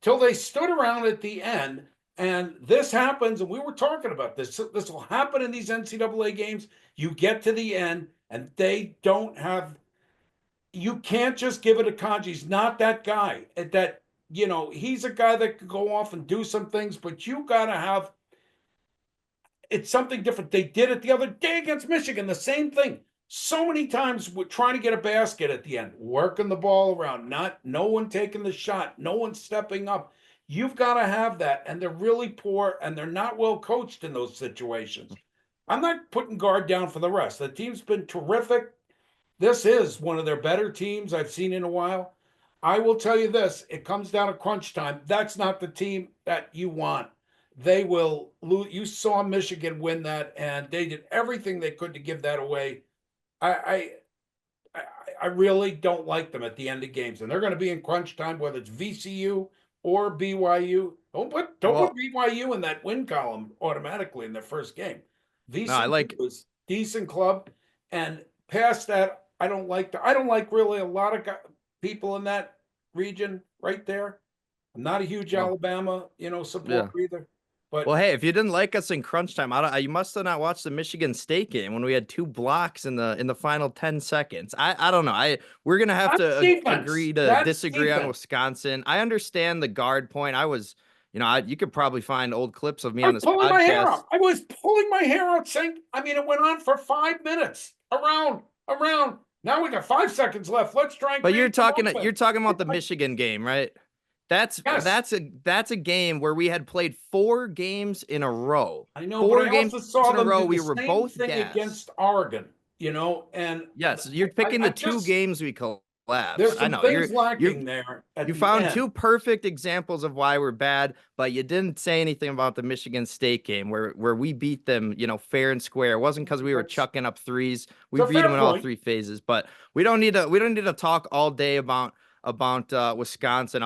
till they stood around at the end. And this happens, and we were talking about this. This will happen in these NCAA games. You get to the end, and they don't have. You can't just give it to Kanji. He's not that guy. He's a guy that can go off and do some things, but you got to have. It's something different. They did it the other day against Michigan, the same thing. So many times we're trying to get a basket at the end, working the ball around, no one taking the shot, no one stepping up. You've got to have that. And they're really poor, and they're not well coached in those situations. I'm not putting guard down for the rest. The team's been terrific. This is one of their better teams I've seen in a while. I will tell you this, it comes down to crunch time. That's not the team that you want. They will lose. You saw Michigan win that, and they did everything they could to give that away. I I really don't like them at the end of games, and they're going to be in crunch time, whether it's VCU or BYU. Don't put Well, BYU in that win column automatically in their first game. no, I VCU like was decent club, and past that, I don't like really a lot of people in that region right there. I'm not a huge well, Alabama, yeah. supporter either. But Well, hey, if you didn't like us in crunch time, you must have not watched the Michigan State game when we had 2 blocks in the final 10 seconds. I don't know. We're gonna have that's to defense. agree to That's disagree on defense. Wisconsin. I understand the guard point. I was, you could probably find old clips of me I on was this pulling my hair podcast. out. I was pulling my hair out saying, it went on for 5 minutes. Around. Now we got 5 seconds left. Let's try and But create some offense. you're talking about the Michigan game, right? That's Yes, that's a game where we had played 4 games in a row. I know, but Four I games also saw in a them row, do we the were same both thing gassed. against Oregon, and Yes, you're I, picking I the two just games we collapsed. there's I some know things you're lacking there at you the found end. 2 perfect examples of why we're bad, but you didn't say anything about the Michigan State game where we beat them, fair and square. It wasn't because we were That's chucking up threes. We it's a beat them fair in all point. 3 phases, but we don't need to talk all day about Wisconsin.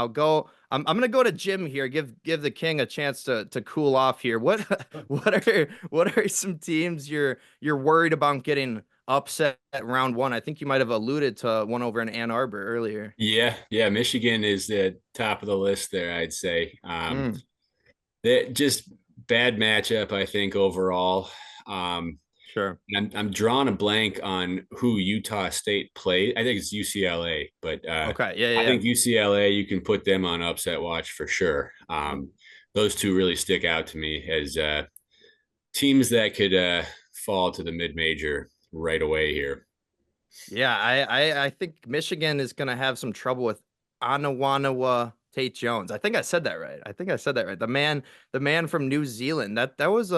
I'm gonna go to Jim here. Give the king a chance to cool off here. What what are some teams you're worried about getting upset at round one? I think you might have alluded to one over in Ann Arbor earlier. Yeah. Michigan is the top of the list there, I'd say. Mm, That just bad matchup, I think, overall. Um, sure. I'm drawing a blank on who Utah State played. I think it's UCLA, but Okay. Yeah. Yeah. I Yeah. think UCLA, you can put them on upset watch for sure. Those two really stick out to me as teams that could fall to the mid-major right away here. Yeah, I think Michigan is gonna have some trouble with Anawanawa Tate Jones. I think I said that right. I think I said that right. The man from New Zealand. That was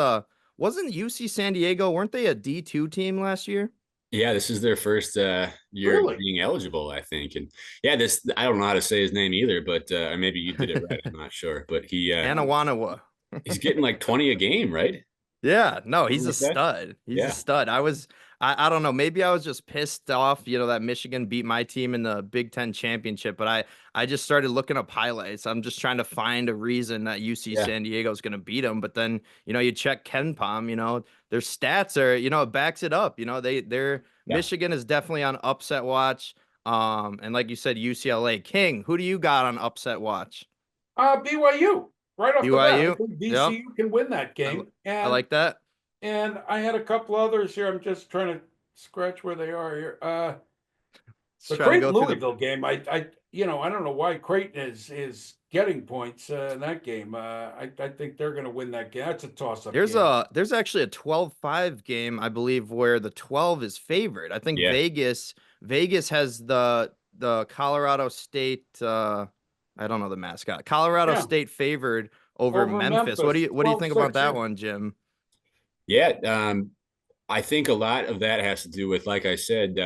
wasn't UC San Diego, weren't they a D2 team last year? Yeah, this is their first year Really, being eligible, I think. And yeah, this I don't know how to say his name either, but or maybe you did it right. I'm not sure. But Anawanawa. he's getting like 20 a game, right? Yeah, no, he's Something a like that. stud. He's a Yeah. stud. I don't know, maybe I was just pissed off, that Michigan beat my team in the Big Ten championship, but I just started looking up highlights. I'm just trying to find a reason that UC Yeah. San Diego is going to beat them. But then, you check Ken Palm, their stats are, it backs it up. They're Yeah. Michigan is definitely on upset watch. And like you said, UCLA. King, who do you got on upset watch? BYU right off the bat. I BYU. think Yep. VCU can win that I, game, I like that. and I had a couple others here. I'm just trying to scratch where they are here. Let's The try to Creighton go through the Louisville game, I don't know why Creighton is getting points in that game. I think they're going to win that game. That's a toss-up game. There's actually a 12-5 game, I believe, where the 12 is favored. I think Yeah. Vegas has the Colorado State I don't know the mascot. Colorado Yeah, State favored over over Memphis. What do you think about 12-6, that yeah. one, Jim? Yeah. I think a lot of that has to do with, like I said,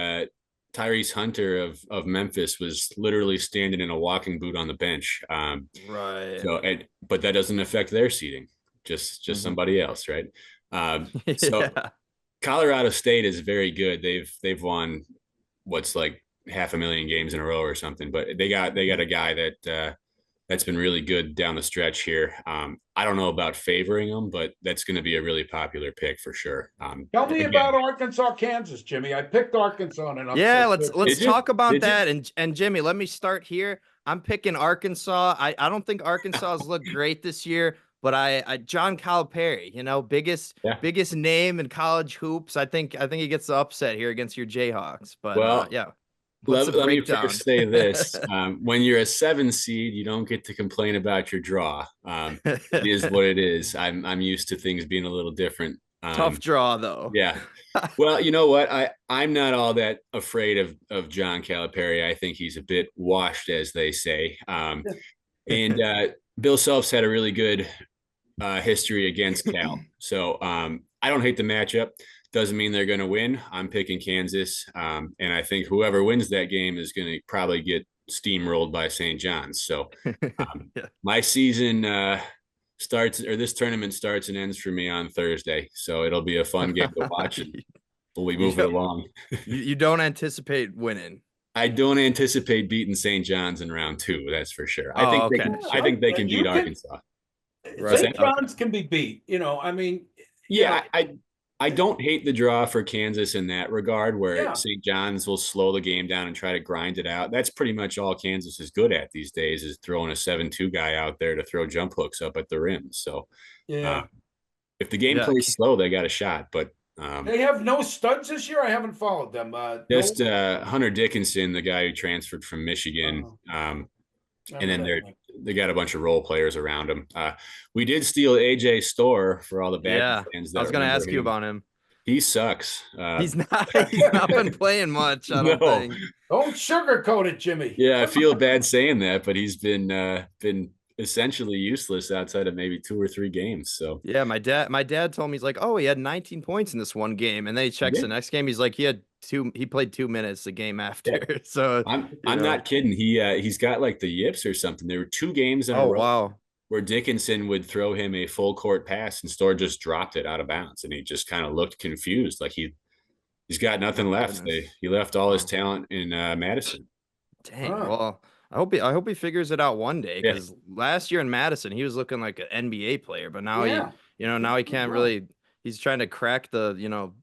Tyrese Hunter of Memphis was literally standing in a walking boot on the bench. Right. But that doesn't affect their seating, just Mhm. somebody else, right? So Yeah. Colorado State is very good. They've won what's like 500,000 games in a row or something, but they got a guy that's been really good down the stretch here. I don't know about favoring them, but that's going to be a really popular pick for sure. Tell me Again, about Arkansas, Kansas, Jimmy. I picked Arkansas in an Yeah, upset let's did you? talk about Did you? that. And Jimmy, let me start here. I'm picking Arkansas. I don't think Arkansas has looked great this year, but I John Calipari, biggest Yeah. biggest name in college hoops. I think he gets the upset here against your Jayhawks. But Well, yeah, what's the let me breakdown? first say this: when you're a 7 seed, you don't get to complain about your draw. It is what it is. I'm used to things being a little different. Tough draw though. Yeah. Well, you know what? I'm not all that afraid of John Calipari. I think he's a bit washed, as they say. And Bill Self's had a really good history against Cal. So I don't hate the matchup. Doesn't mean they're going to win. I'm picking Kansas, and I think whoever wins that game is going to probably get steamrolled by St. John's. So Yeah. my season this tournament starts and ends for me on Thursday. So it'll be a fun game to watch, and we'll be moving along. You don't anticipate winning. I don't anticipate beating St. John's in round 2. That's for sure. I think okay. I think they can beat Arkansas. Right. St. John's can be beat. I mean, yeah, I don't hate the draw for Kansas in that regard, where St. John's will slow the game down and try to grind it out. That's pretty much all Kansas is good at these days, is throwing a 7-2 guy out there to throw jump hooks up at the rim. So if the game plays slow, they got a shot. But they have no studs this year. I haven't followed them. Just Hunter Dickinson, the guy who transferred from Michigan. And then they got a bunch of role players around him. We did steal AJ Storr for all the Badger fans. I was going to ask you about him. He sucks. He's not been playing much. I don't think. Don't sugarcoat it, Jimmy. Yeah, I feel bad saying that, but he's been essentially useless outside of maybe 2 or 3 games. So yeah, my dad told me, he's like, oh, he had 19 points in this one game, and then he checks the next game. He's like, he played 2 minutes the game after. Yeah. So I'm not kidding. He's got like the yips or something. There were 2 games in a row where Dickinson would throw him a full court pass and Storr just dropped it out of bounds, and he just kind of looked confused, like he's got nothing left. He left all his talent in Madison. Dang. Well, I hope he figures it out one day, because last year in Madison he was looking like an NBA player, but now now he can't really. He's trying to crack the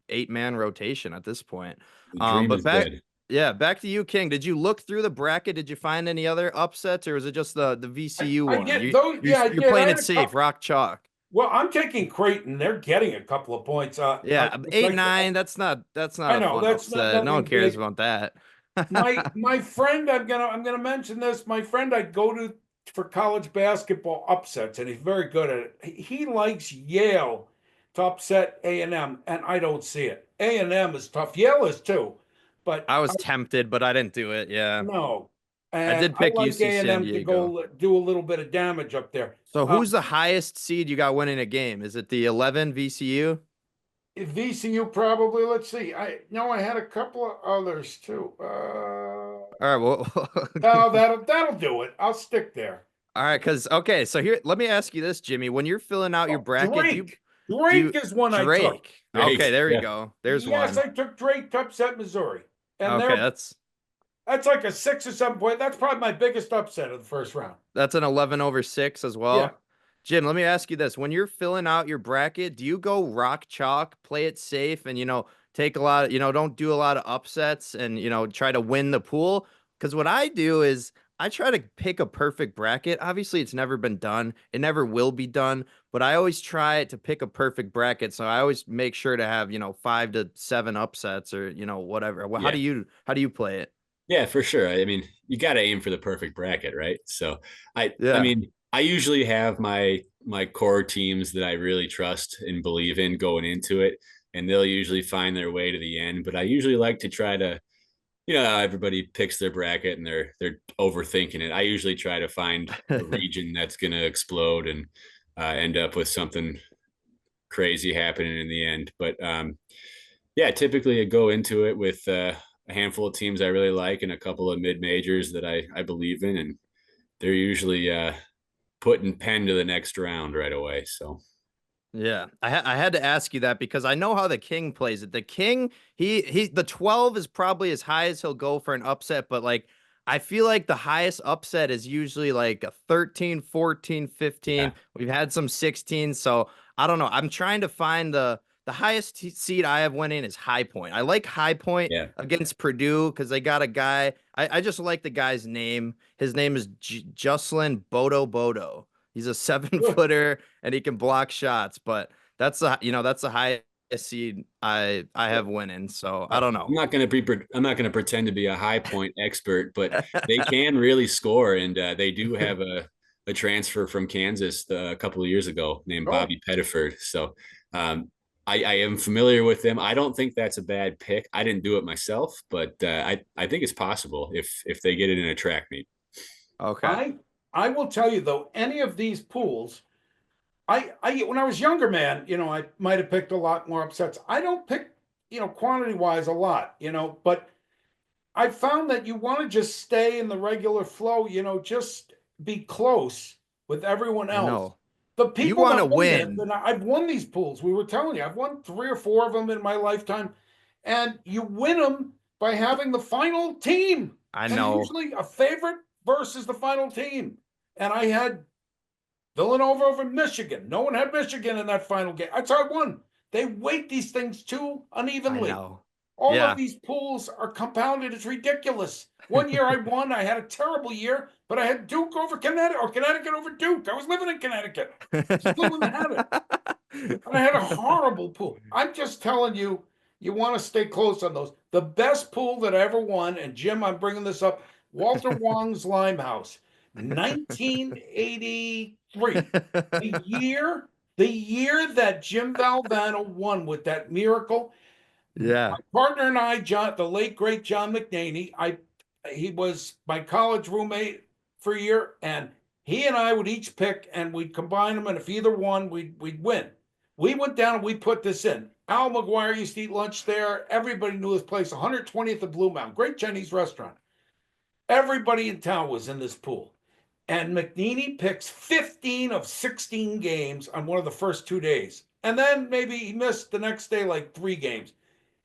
8-man rotation at this point. But back to you, King. Did you look through the bracket? Did you find any other upsets, or is it just the VCU one? You're playing it safe, rock chalk. Well, I'm taking Creighton. They're getting a couple of points. 8-9. That's not. I know that's not. No one cares about that. my friend, I'm gonna mention this. My friend, I go to for college basketball upsets, and he's very good at it. He likes Yale to upset A&M, and I don't see it. A&M is tough. Yale is too, but I was tempted, but I didn't do it. Yeah, no. And I did pick UC A&M San Diego to go do a little bit of damage up there. So who's the highest seed you got winning a game? Is it the 11 VCU? VCU probably. Let's see. I had a couple of others too. All right, well, no, that'll do it. I'll stick there. All right, so here, let me ask you this, Jimmy. When you're filling out your bracket, Drake is one I took. Okay, there you go. There's one. Yes, I took Drake to upset Missouri. And okay, that's like a 6 or 7 point. That's probably my biggest upset of the first round. That's an 11/6 as well. Yeah. Jim, let me ask you this. When you're filling out your bracket, do you go rock chalk, play it safe, and, take a lot of, don't do a lot of upsets and, try to win the pool? Because what I do is I try to pick a perfect bracket. Obviously, it's never been done. It never will be done. But I always try to pick a perfect bracket. So I always make sure to have, 5 to 7 upsets or, whatever. Well, how do you play it? Yeah, for sure. I mean, you got to aim for the perfect bracket, right? So I mean, I usually have my core teams that I really trust and believe in going into it, and they'll usually find their way to the end. But I usually like to try to, everybody picks their bracket and they're overthinking it. I usually try to find a region that's going to explode and end up with something crazy happening in the end. But typically I go into it with a handful of teams I really like and a couple of mid majors that I believe in, and they're usually putting pen to the next round right away. So yeah, I had to ask you that because I know how the King plays it. The King, the 12 is probably as high as he'll go for an upset, but like I feel like the highest upset is usually like a 13, 14, 15. Yeah. We've had some 16, so I don't know. I'm trying to find the highest seed I have winning is High Point. I like High Point against Purdue because they got a guy. I just like the guy's name. His name is Jocelyn Bodo. He's a 7-footer and he can block shots, but that's the highest seed I have winning. So I don't know. I'm not going to pretend to be a High Point expert, but they can really score, and they do have a transfer from Kansas a couple of years ago named Bobby Pettiford. So I am familiar with them. I don't think that's a bad pick. I didn't do it myself, but I think it's possible if they get it in a track meet. Okay. I will tell you though, any of these pools, when I was younger, man, I might have picked a lot more upsets. I don't pick, quantity wise a lot, but I found that you want to just stay in the regular flow, just be close with everyone I else. know. The You people want to that win this, win. and I've won these pools. We were telling you, I've won 3 or 4 of them in my lifetime, and you win them by having the final team, I and know. usually a favorite versus the final team. And I had Villanova over Michigan. No one had Michigan in that final game. That's how I won. They weight these things too I unevenly. know. All of Yeah. these pools are compounded. It's ridiculous. One year I won. I had a terrible year, but I had Duke over Connecticut or Connecticut over Duke. I was living in Connecticut. Still wouldn't have it. And I had a horrible pool. I'm just telling you, you want to stay close on those. The best pool that I ever won, and Jim, I'm bringing this up, Walter Wong's Limehouse, 1983. The year that Jim Valvano won with that miracle. Yeah. My partner and I, the late great John McNaney, he was my college roommate for a year, and he and I would each pick, and we'd combine them, and if either one, we'd win. We went down and we put this in. Al McGuire used to eat lunch there. Everybody knew this place, 120th of Blue Mountain, great Chinese restaurant. Everybody in town was in this pool. And McNaney picks 15 of 16 games on one of the first 2 days. And then maybe he missed the next day like 3 games.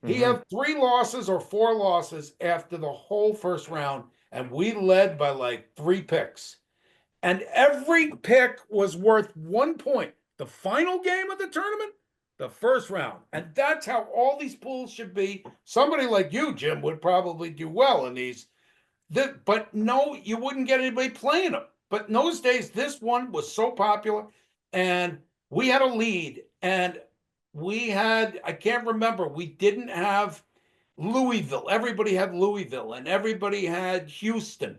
He had 3 losses or 4 losses after the whole first round, and we led by like 3 picks. And every pick was worth 1 point. The final game of the tournament, the first round. And that's how all these pools should be. Somebody like you, Jim, would probably do well in these. But no, you wouldn't get anybody playing them. But in those days, this one was so popular, and we had a lead, and I can't remember, we didn't have Louisville. Everybody had Louisville, and everybody had Houston.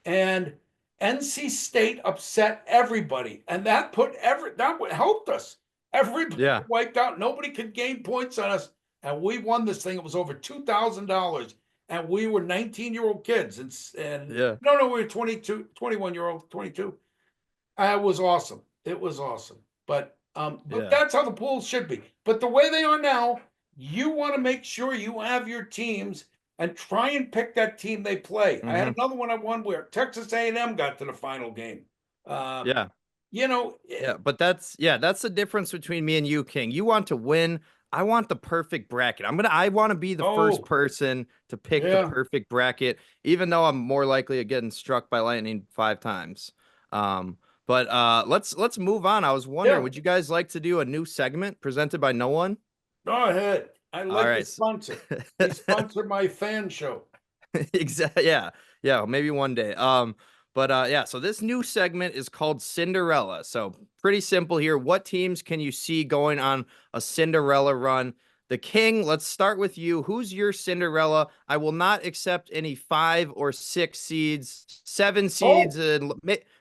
And NC State upset everybody, and that helped us. Everybody Yeah. wiped out. Nobody could gain points on us, and we won this thing. It was over $2,000, and we were 19-year-old kids, and Yeah. no, we were 22, 21-year-old, 22. It was awesome. It was awesome. But Yeah. that's how the pools should be. But the way they are now, you want to make sure you have your teams and try and pick that team they play. I had another one I won where Texas A&M got to the final game. Yeah. Yeah, but that's the difference between me and you, King. You want to win. I want the perfect bracket. I want to be the first person to pick the perfect bracket, even though I'm more likely to getting struck by lightning 5 times. But let's move on. I was wondering, would you guys like to do a new segment presented by no one? Go ahead. I like right. the sponsor. They sponsored my fan show. Exactly. Yeah. Maybe one day. But so this new segment is called Cinderella. So pretty simple here. What teams can you see going on a Cinderella run? The King, let's start with you. Who's your Cinderella? I will not accept any 5 or 6 seeds, 7 seeds, and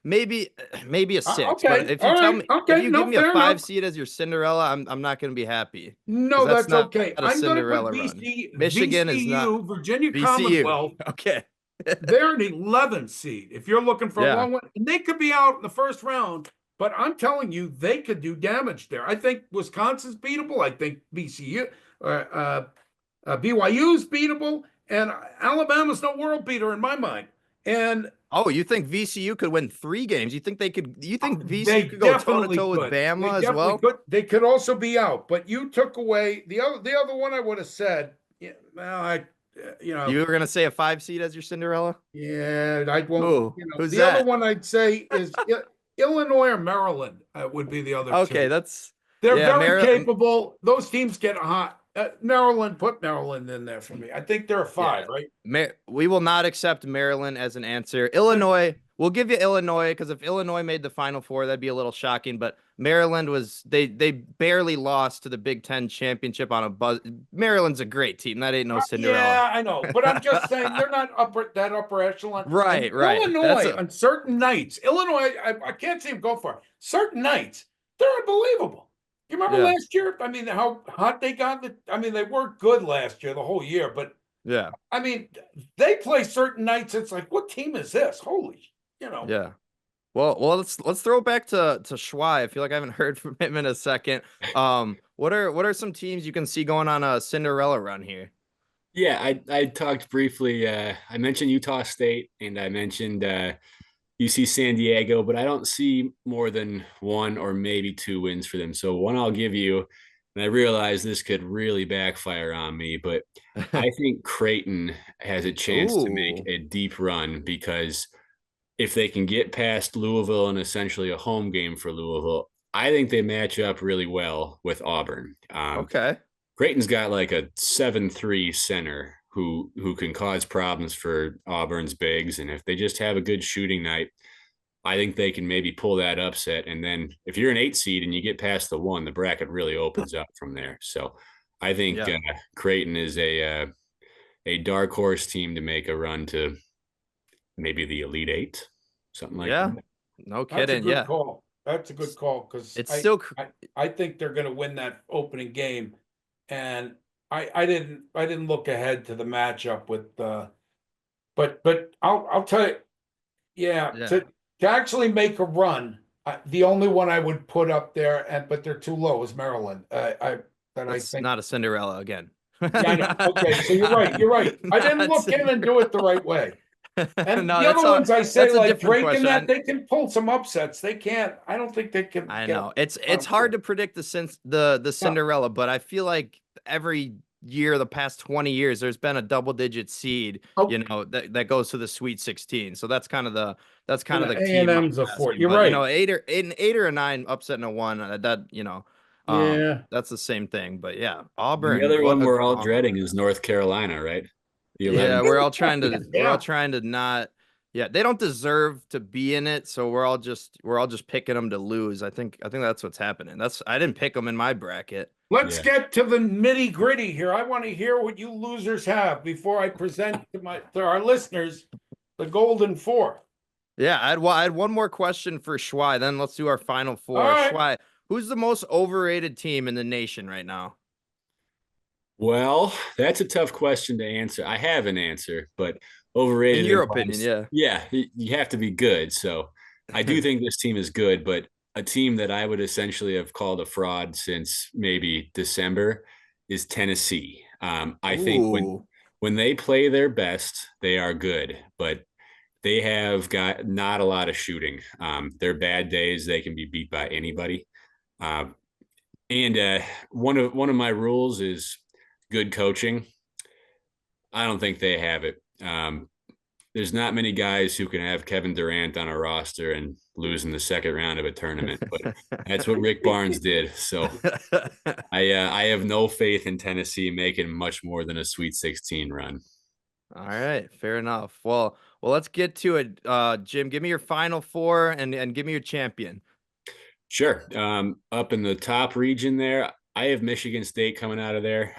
maybe a 6. Okay. But if you tell me, if you give me a 5 enough. seed as your Cinderella, I'm not going to be happy. No, that's not okay. a I'm going to Cinderella put run. Michigan is not Virginia VCU. Commonwealth. Okay. They're an 11th seed. If you're looking for a long one, and they could be out in the first round, but I'm telling you, they could do damage there. I think Wisconsin's beatable. I think BYU's beatable, and Alabama's no world beater in my mind. And you think VCU could win 3 games? You think they could? You think they VCU could go toe to definitely toe with could. Bama They as well? definitely could. They could also be out, but you took away the other one. I would have said, You were gonna say a 5 seed as your Cinderella? Yeah, I won't. Who? Who's the that? other one I'd say is Illinois or Maryland would be the other two. Okay, they're very capable. Those teams get hot. Maryland, put Maryland in there for me. I think they're a 5, right? We will not accept Maryland as an answer. Illinois, we'll give you Illinois, because if Illinois made the Final Four, that'd be a little shocking. But Maryland they barely lost to the Big Ten championship on a buzz. Maryland's a great team. That ain't no Cinderella. Yeah, I know, but I'm just saying they're not upper echelon. Right. Illinois on certain nights. Illinois, I can't see them go far. Certain nights, they're unbelievable. You remember last year? I mean, how hot they got. They weren't good last year, the whole year, but they play certain nights. It's like, what team is this? Holy, Yeah. Well, let's throw it back to Schwei. I feel like I haven't heard from him in a second. What are some teams you can see going on a Cinderella run here? Yeah, I talked briefly. I mentioned Utah State and I mentioned UC San Diego, but I don't see more than one or maybe two wins for them. So one I'll give you, and I realize this could really backfire on me, but I think Creighton has a chance to make Ooh, a deep run because if they can get past Louisville and essentially a home game for Louisville, I think they match up really well with Auburn. okay. Creighton's got like a 7-3 center who can cause problems for Auburn's bigs, and if they just have a good shooting night, I think they can maybe pull that upset. And then if you're an 8 seed and you get past the one, the bracket really opens up from there. So I think Yeah. Creighton is a dark horse team to make a run to maybe the Elite Eight, something like Yeah. that. No That's a kidding. good Yeah. call. That's a good call because It's still I think they're going to win that opening game, and I didn't look ahead to the matchup with but I'll tell you, yeah, yeah. to actually make a run, the only one I would put up there, but they're too low, is Maryland. I That's think. not a Cinderella again. Yeah, I know. Okay, so you're right. You're right. I didn't Not look in and do it the right way. And No, the other ones I say, that's a like different Drake and question. that, they can pull some upsets. They can't. I don't think they can I get. know it's I it's don't care. hard to predict the No, Cinderella, but I feel like every year the past 20 years there's been a double digit seed, oh, that goes to the Sweet 16. So that's kind and of the team I'm A&M's a four. asking. You're But right. eight or a nine upsetting a one, Yeah. that's the same thing. But yeah, The Auburn, other what one a we're all gauntlet. dreading is North Carolina, right? The Yeah, 11. we're all Yeah. trying to not. Yeah, they don't deserve to be in it, so we're all just picking them to lose. I think that's what's happening. I didn't pick them in my bracket. Let's Yeah. get to the nitty gritty here. I want to hear what you losers have before I present to our listeners the golden four. Yeah, I had one more question for Schwei. Then let's do our final All four. right. Schwei, who's the most overrated team in the nation right now? Well, that's a tough question to answer. I have an answer, but In overrated your opinion, implies, yeah. yeah, you have to be good. So I do think this team is good, but a team that I would essentially have called a fraud since maybe December is Tennessee. I think Ooh. when they play their best, they are good, but they have got not a lot of shooting. Their bad days, they can be beat by anybody. Um, and one of my rules is good coaching. I don't think they have it. There's not many guys who can have Kevin Durant on a roster and lose in the second round of a tournament, but that's what Rick Barnes did. So I have no faith in Tennessee making much more than a Sweet 16 run. All right, fair enough. Well, let's get to it. Jim, give me your final four and give me your champion. Sure. Up in the top region there, I have Michigan State coming out of there.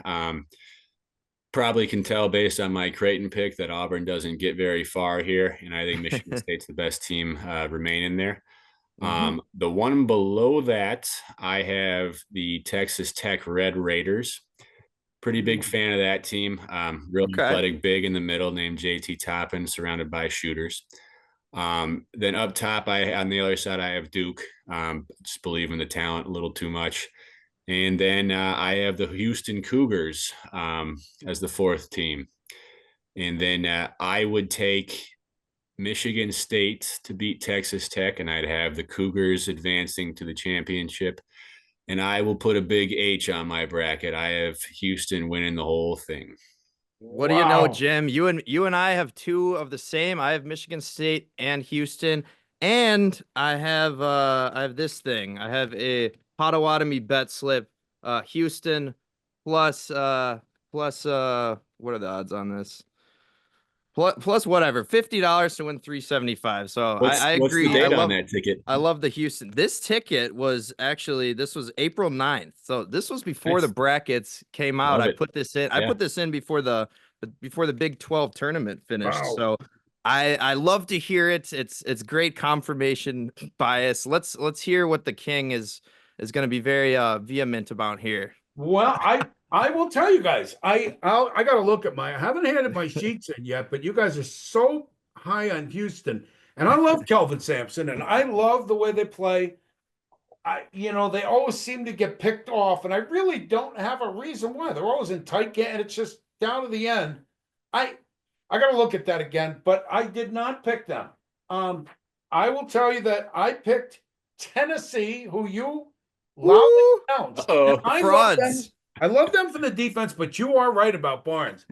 Probably can tell based on my Creighton pick that Auburn doesn't get very far here, and I think Michigan State's the best team remaining there. Hmm. The one below that, I have the Texas Tech Red Raiders. Pretty big fan of that team. Real Okay. athletic, big in the middle, named JT Toppin, surrounded by shooters. Then up top, on the other side, I have Duke. Just believe in the talent a little too much. And then I have the Houston Cougars as the fourth team. And then I would take Michigan State to beat Texas Tech, and I'd have the Cougars advancing to the championship. And I will put a big H on my bracket. I have Houston winning the whole thing. What do you know, Wow. Jim? You and I have two of the same. I have Michigan State and Houston, and I have this thing. I have a Potawatomi bet slip. Houston plus what are the odds on this? Plus whatever, $50 to win 375. So I What's the agree. I date on love that ticket? I love the Houston. This ticket this was April 9th. So this was before the Nice. brackets came out. Love I it. put this in. I Yeah. put this in before the Big 12 tournament finished. Wow. So I love to hear it. It's great confirmation bias. Let's hear what the king is going to be very vehement about here. Well, I will tell you guys. I got to look at I haven't handed my sheets in yet, but you guys are so high on Houston, And I love Kelvin Sampson, and I love the way they play. They always seem to get picked off, and I really don't have a reason why. They're always in tight game, and it's just down to the end. I got to look at that again, but I did not pick them. I will tell you that I picked Tennessee, who you loudly announced. I love them for the defense, but you are right about Barnes.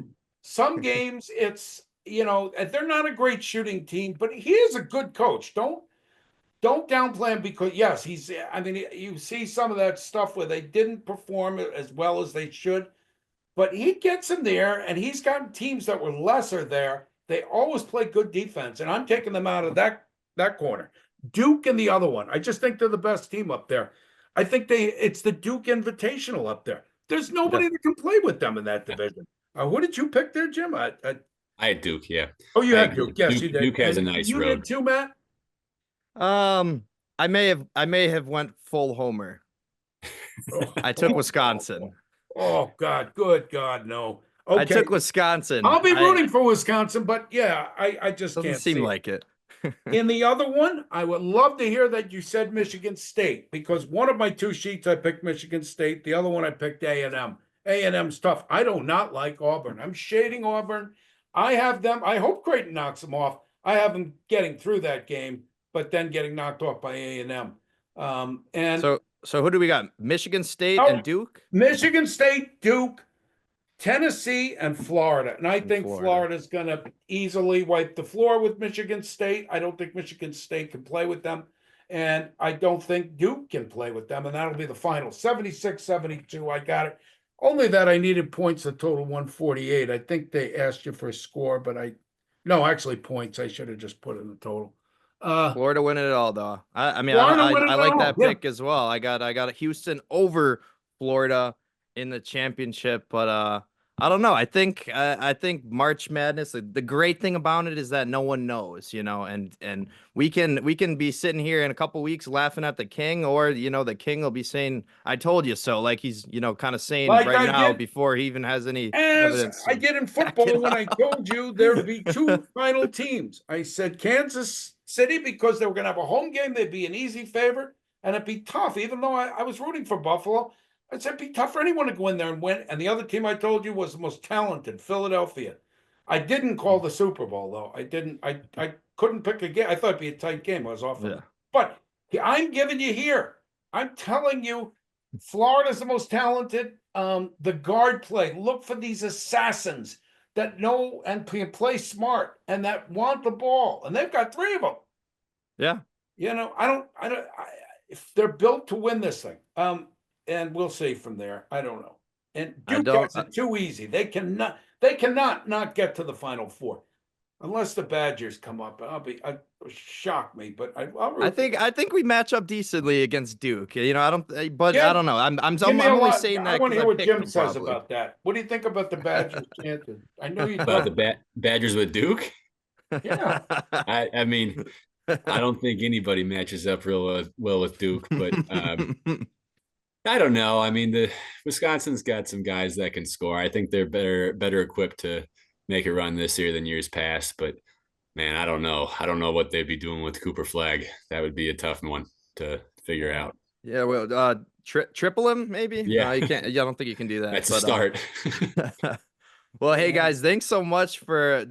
Some games it's, they're not a great shooting team, but he is a good coach. Don't downplay him because yes, you see some of that stuff where they didn't perform as well as they should, but he gets them there, and he's gotten teams that were lesser there. They always play good defense, and I'm taking them out of that corner. Duke and the other one. I just think they're the best team up there. I think it's the Duke Invitational up there. There's nobody that can play with them in that division. What did you pick there, Jim? I had Duke, yeah. Oh, you had Duke. Yes, you did. Duke has a nice road. You did too, Matt? I may have went full homer. I took Wisconsin. Oh God, good God, no. Okay. I took Wisconsin. I'll be rooting for Wisconsin, but yeah, I just doesn't can't seem like it. In the other one, I would love to hear that you said Michigan State, because one of my two sheets I picked Michigan State. The other one I picked A&M. A&M's tough. I do not like Auburn. I'm shading Auburn. I have them. I hope Creighton knocks them off. I have them getting through that game, but then getting knocked off by A&M. So who do we got? Michigan State and Duke? Michigan State, Duke, Tennessee, and Florida. And I think Florida's going to easily wipe the floor with Michigan State. I don't think Michigan State can play with them. And I don't think Duke can play with them. And that'll be the final. 76-72. I got it. Only that I needed points to total 148. I think they asked you for a score, but actually points. I should have just put in the total. Florida winning it all, though. I like that pick as well. I got Houston over Florida in the championship, but I don't know. I think March Madness. The great thing about it is that no one knows, and we can be sitting here in a couple weeks laughing at the King, or the King will be saying, "I told you so," like he's kind of saying like right now before he even has any evidence. I did in football when I told you there'd be two final teams. I said Kansas City because they were going to have a home game. They'd be an easy favorite, and it'd be tough. Even though I was rooting for Buffalo, I said it'd be tough for anyone to go in there and win. And the other team I told you was the most talented, Philadelphia. I didn't call the Super Bowl, though. I didn't. I couldn't pick a game. I thought it'd be a tight game. I was off. Yeah. But I'm giving you here. I'm telling you, Florida's the most talented. The guard play. Look for these assassins that know and can play smart and that want the ball. And they've got three of them. Yeah. If they're built to win this thing. And we'll see from there. I don't know. And Duke gets it too easy. They cannot not get to the Final Four unless the Badgers come up. Shock me, but I think we match up decently against Duke. I don't know. I'm only saying that. I want to hear what Jim says about that. What do you think about the Badgers chances? I know you about the Badgers with Duke. Yeah. I mean, I don't think anybody matches up real well with Duke, but I don't know. I mean, the Wisconsin's got some guys that can score. I think they're better equipped to make a run this year than years past. But man, I don't know. I don't know what they'd be doing with Cooper Flag. That would be a tough one to figure out. Yeah, well, triple him maybe. Yeah, no, you can't. I don't think you can do that. That's a start. Well, hey guys, thanks so much for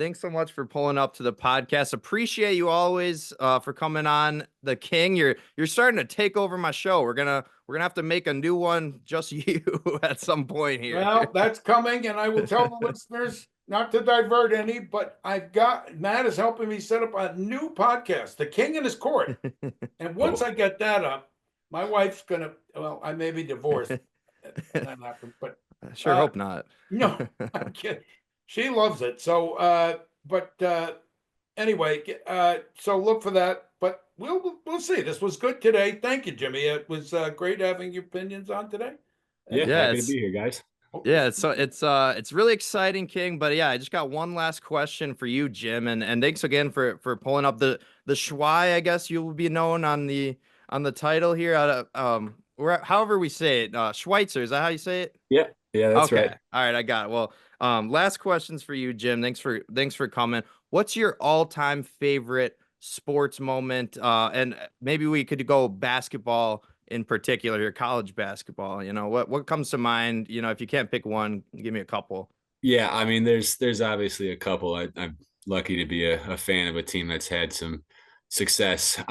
pulling up to the podcast. Appreciate you always for coming on. The King, you're starting to take over my show. We're gonna have to make a new one, just you, at some point here. Well, that's coming, and I will tell the listeners not to divert any, but Matt is helping me set up a new podcast, The King in His Court. And once I get that up, my wife's gonna. Well, I may be divorced. That happened, but. I sure hope not. No, I'm kidding. She loves it. So, anyway, so look for that. But we'll see. This was good today. Thank you, Jimmy. It was great having your opinions on today. Yeah, happy to be here, guys. Yeah, so it's really exciting, King. But yeah, I just got one last question for you, Jim, and thanks again for pulling up the Schwei. I guess you will be known on the title here. However we say it, Schweitzer. Is that how you say it? Yeah, that's okay. right. All right, I got it. Well, last questions for you, Jim. Thanks for coming. What's your all-time favorite sports moment, and maybe we could go basketball in particular, your college basketball. What comes to mind? If you can't pick one, give me a couple. Yeah, I mean, there's obviously a couple. I'm lucky to be a fan of a team that's had some success.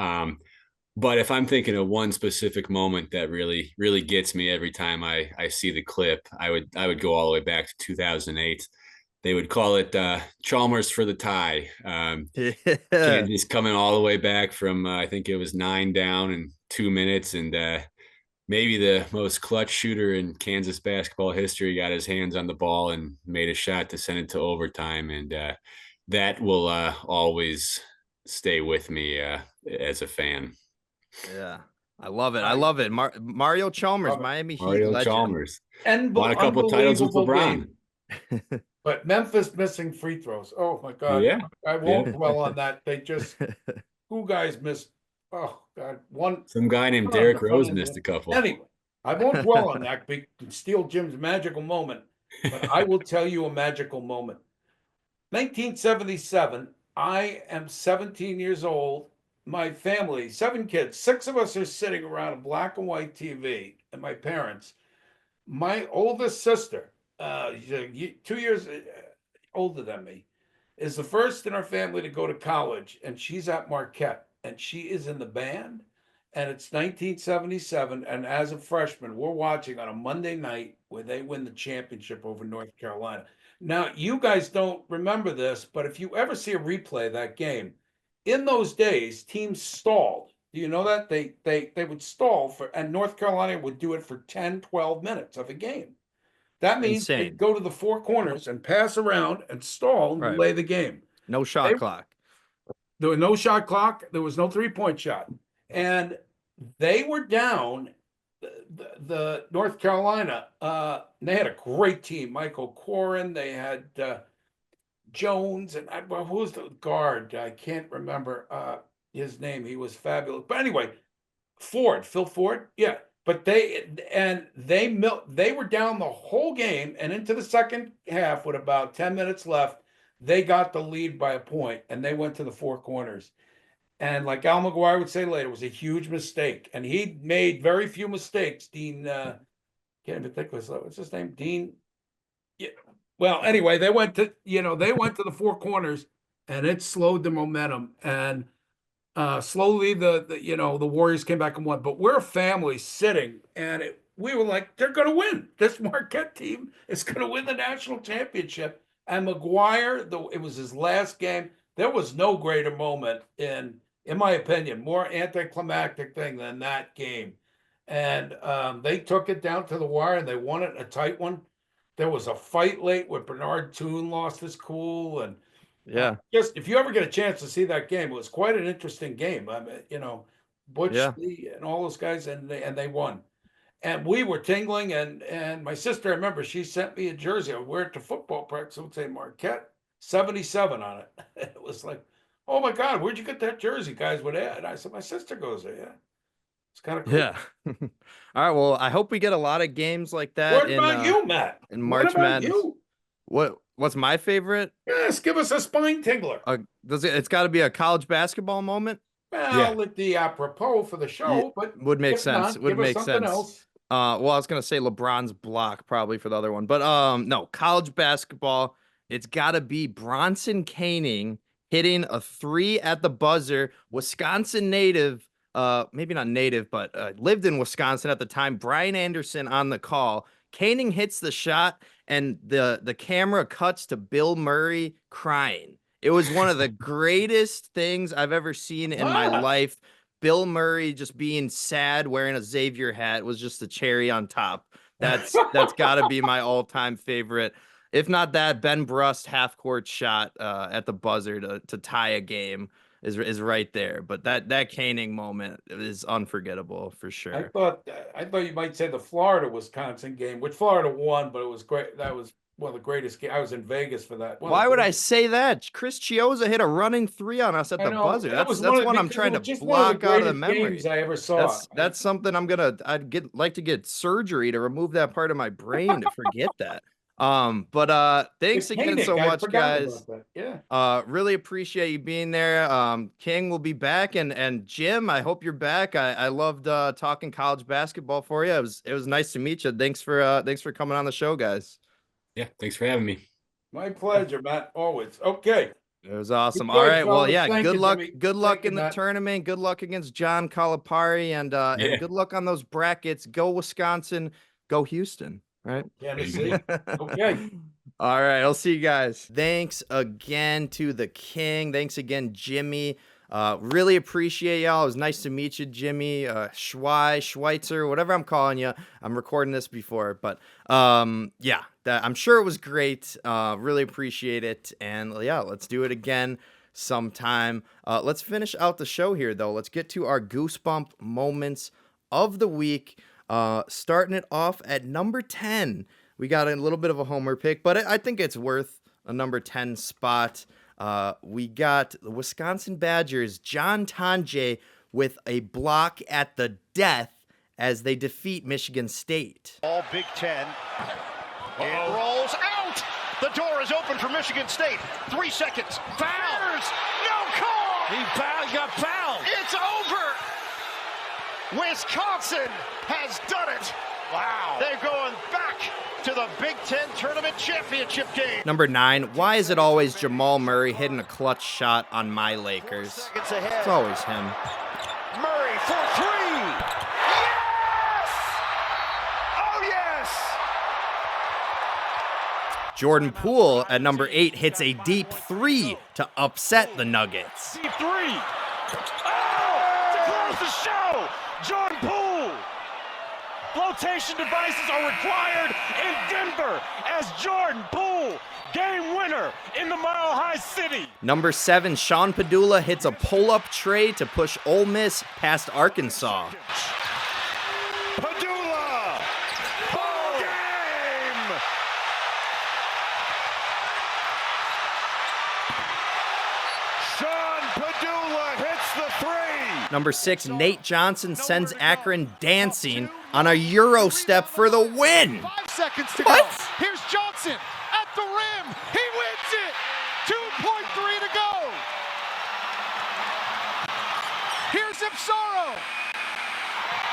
But if I'm thinking of one specific moment that really gets me every time I see the clip, I would go all the way back to 2008. They would call it Chalmers for the tie. Yeah, Kansas coming all the way back from I think it was 9 down in 2 minutes, and maybe the most clutch shooter in Kansas basketball history got his hands on the ball and made a shot to send it to overtime, and that will always stay with me as a fan. yeah. I love it. I I love it. Mario Chalmers, love it. Miami Heat Mario legend. Chalmers won a couple titles with Unbelievable LeBron. game. But Memphis missing free throws. Oh my God. Yeah, I yeah. won't dwell on that. They just, two guys missed. Oh God. One. Some guy named Oh, Derrick the Rose fun missed a couple. Anyway, I won't dwell on that. We can steal Jim's magical moment, but I will tell you a magical moment. 1977. I am 17 years old. My family, 7 kids, 6 of us are sitting around a black and white TV, and my parents. My oldest sister, 2 years older than me, is the first in our family to go to college, and she's at Marquette, and she is in the band. And it's 1977, and as a freshman, we're watching on a Monday night where they win the championship over North Carolina. Now, you guys don't remember this, but if you ever see a replay of that game, in those days, teams stalled. Do you know that? They would stall and North Carolina would do it for 10, 12 minutes of a game. That means they'd Insane. go to the 4 corners and pass around and stall and Right. delay the game. No shot They- clock. There was no shot clock. There was no 3-point shot. And they were down the North Carolina. They had a great team. Michael Corrin. They had Jones. And who was the guard? I can't remember his name. He was fabulous. But anyway, Phil Ford. Yeah. But they were down the whole game, and into the second half with about 10 minutes left, they got the lead by a point, and they went to the 4 corners. And like Al McGuire would say later, it was a huge mistake. And he made very few mistakes. Dean, can't even think of what's his name? Dean. Yeah. Well, anyway, they went to the 4 corners, and it slowed the momentum. And slowly the Warriors came back and won. But we're a family sitting, and we were like, they're going to win. This Marquette team is going to win the national championship. And McGuire, though it was his last game, there was no greater moment in my opinion, more anticlimactic thing than that game. And they took it down to the wire, and they won it, a tight one. There was a fight late where Bernard Toone lost his cool, and Yeah. just if you ever get a chance to see that game, it was quite an interesting game. I mean, Butch Yeah. Lee and all those guys, and they won. And we were tingling, and my sister, I remember, she sent me a jersey. I would wear it to football practice. It would say Marquette 77 on it. It was like, oh my God, where'd you get that jersey? Guys would add. I said, my sister goes there. Yeah. It's kind of cool. Yeah. All right. Well, I hope we get a lot of games like that. What about you, Matt? In March what about Madness. you? What's my favorite? Yes, give us a spine tingler. It's got to be a college basketball moment. Well, it'd be apropos for the show, but would make if sense. not, Would give us make something sense. else. Well, I was gonna say LeBron's block probably for the other one, but no, college basketball. It's got to be Bronson Koenig hitting a 3 at the buzzer. Wisconsin native, maybe not native, but lived in Wisconsin at the time. Brian Anderson on the call. Koenig hits the shot, and the camera cuts to Bill Murray crying. It was one of the greatest things I've ever seen in my life. Bill Murray just being sad, wearing a Xavier hat was just the cherry on top. That's got to be my all-time favorite. If not that, Ben Brust half-court shot at the buzzer to tie a game is right there. But that Koenig moment is unforgettable for sure. I thought you might say the Florida Wisconsin game, which Florida won, but it was great. That was one of the greatest games. I was in Vegas for that. Why would I say that? Chris Chioza hit a running 3 on us at the buzzer. That's one I'm trying to block out of the memory. Games I ever saw. That's something I'd like to get surgery to remove that part of my brain to forget that. But thanks The again Koenig, so I much, forgot guys. about that. Yeah. Really appreciate you being there. King will be back, and Jim, I hope you're back. I loved talking college basketball for you. It was nice to meet you. Thanks for coming on the show, guys. Yeah, thanks for having me. My pleasure, Matt. Always. Okay. It was awesome. Be All good, right. Well, fellas. yeah. Thank Good you, luck. Jimmy. Good luck Thank you, in the Matt. tournament. Good luck against John Calipari, and Yeah. good luck on those brackets. Go Wisconsin. Go Houston. Right. Tennessee. Okay. All right. I'll see you guys. Thanks again to the King. Thanks again, Jimmy. Really appreciate y'all. It was nice to meet you, Jimmy. Schweitzer, whatever I'm calling you. I'm recording this before, but yeah, I'm sure it was great. Really appreciate it. And yeah, let's do it again sometime. Let's finish out the show here, though. Let's get to our Goosebump moments of the week. Starting it off at number 10. We got a little bit of a homer pick, but I think it's worth a number 10 spot. We got the Wisconsin Badgers, John Tonje, with a block at the death as they defeat Michigan State. All Big Ten. It rolls out. The door is open for Michigan State. 3 seconds. Foul. No call. He got fouled. It's over. Wisconsin has done it. Wow. They're going back to the Big Ten Tournament Championship game. Number 9, why is it always Jamal Murray hitting a clutch shot on my Lakers? It's always him. Murray for 3. Yes! Oh, yes! Jordan Poole at number 8 hits a deep 3 to upset the Nuggets. Deep 3. Oh! To close the show, Jordan Poole. Flotation devices are required in Denver as Jordan Poole, game winner in the Mile High City. Number 7, Sean Padula hits a pull-up tray to push Ole Miss past Arkansas. Padula, ball game. Sean Padula hits the 3. Number 6, Nate Johnson sends Akron dancing on a Euro step for the win. 5 seconds to What? go. Here's Johnson at the rim. He wins it. 2.3 to go. Here's Ipsaro.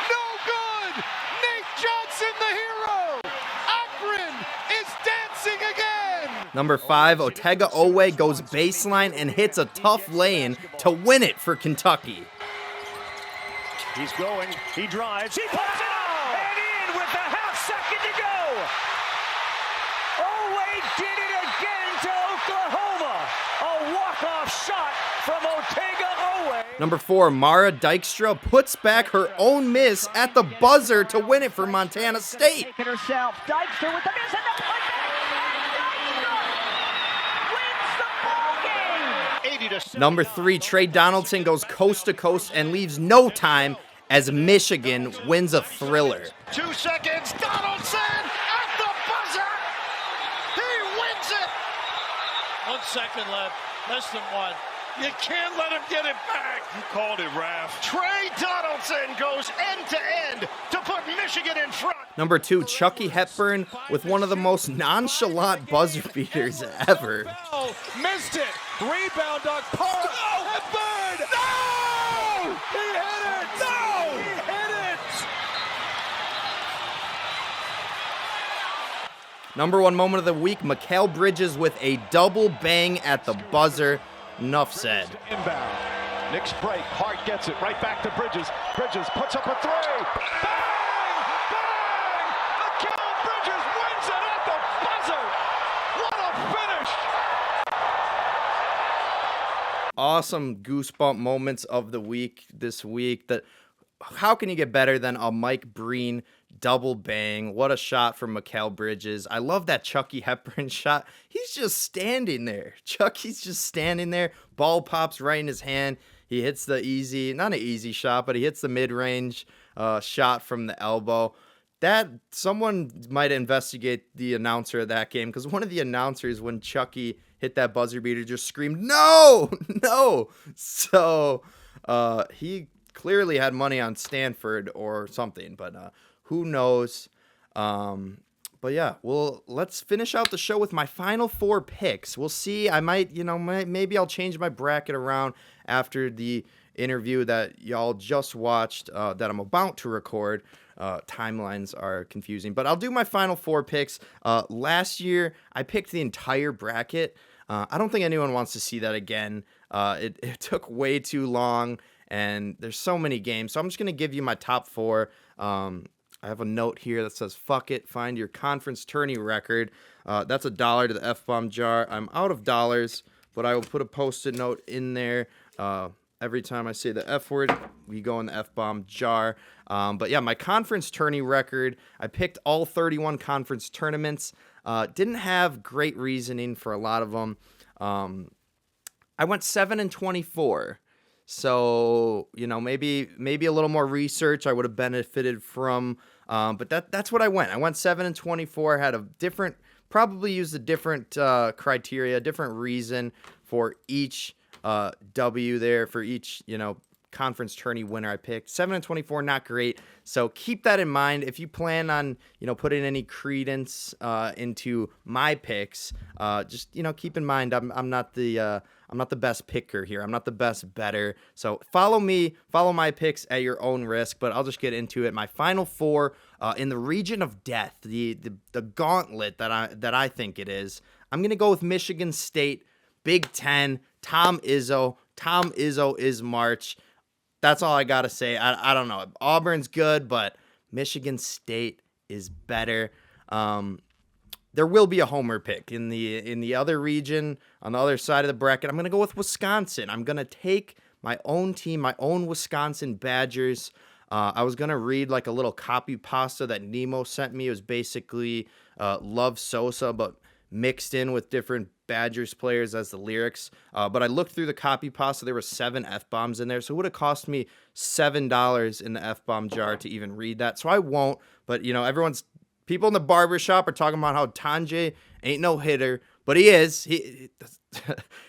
No good. Nate Johnson, the hero. Akron is dancing again. Number 5, Otega Owe goes baseline and hits a tough lane to win it for Kentucky. He's going, he drives, he puts it out, and in with a half second to go. Owe did it again to Oklahoma. A walk-off shot from Otega Owe. Number 4, Mara Dykstra puts back her own miss at the buzzer to win it for Montana State. Taking herself, Dykstra with the miss and the putback. Number 3, Trey Donaldson goes coast to coast and leaves no time as Michigan wins a thriller. 2 seconds, Donaldson at the buzzer. He wins it. 1 second left, less than 1. You can't let him get it back. You called it, Raph. Trey Donaldson goes end to end to put Michigan in front. Number 2, Chucky Hepburn with one of the most nonchalant buzzer beaters ever. Missed it. Rebound on Park. No! Hepburn! No! He hit it! No! He hit it! Number 1 moment of the week, Mikal Bridges with a double bang at the buzzer. Enough said. Inbound. Nick's break. Hart gets it right back to Bridges. Bridges puts up a 3. Bang! Bang! Mikal Bridges wins it at the buzzer. What a finish! Awesome Goosebump moments of the week this week. How can you get better than a Mike Breen double bang? What a shot from Mikal Bridges. I love that Chucky Hepburn shot. He's just standing there. Chucky's just standing there. Ball pops right in his hand. He hits the not an easy shot, but he hits the mid-range shot from the elbow. That someone might investigate the announcer of that game, because one of the announcers, when Chucky hit that buzzer beater, just screamed, "No, no!" So he clearly had money on Stanford or something, but who knows? But yeah, well, let's finish out the show with my final 4 picks. We'll see. I might, maybe I'll change my bracket around after the interview that y'all just watched that I'm about to record. Timelines are confusing, but I'll do my final 4 picks. Last year, I picked the entire bracket. I don't think anyone wants to see that again. It took way too long, and there's so many games. So I'm just going to give you my top 4. I have a note here that says, fuck it, find your conference tourney record. That's $1 to the F-bomb jar. I'm out of dollars, but I will put a Post-it note in there. Every time I say the F word, we go in the F-bomb jar. But yeah, my conference tourney record, I picked all 31 conference tournaments. Didn't have great reasoning for a lot of them. I went 7-24. So, maybe a little more research I would have benefited from. But that's what I went. I went 7-24, had probably used a different criteria, different reason for each W there, for each, conference tourney winner I picked. 7-24, not great. So keep that in mind. If you plan on, putting any credence into my picks, just, keep in mind I'm not the best picker here. I'm not the best bettor. So follow my picks at your own risk, but I'll just get into it. My final 4 in the region of death, the gauntlet that I think it is. I'm going to go with Michigan State, Big Ten, Tom Izzo. Tom Izzo is March. That's all I got to say. I don't know. Auburn's good, but Michigan State is better. There will be a homer pick in the other region on the other side of the bracket. I'm going to go with Wisconsin. I'm going to take my own team, my own Wisconsin Badgers. I was going to read like a little copy pasta that Nemo sent me. It was basically Love Sosa, but mixed in with different Badgers players as the lyrics. But I looked through the copy pasta. There were 7 F-bombs in there. So it would have cost me $7 in the F-bomb jar to even read that. So I won't. But, people in the barbershop are talking about how Tanjay ain't no hitter, but he is.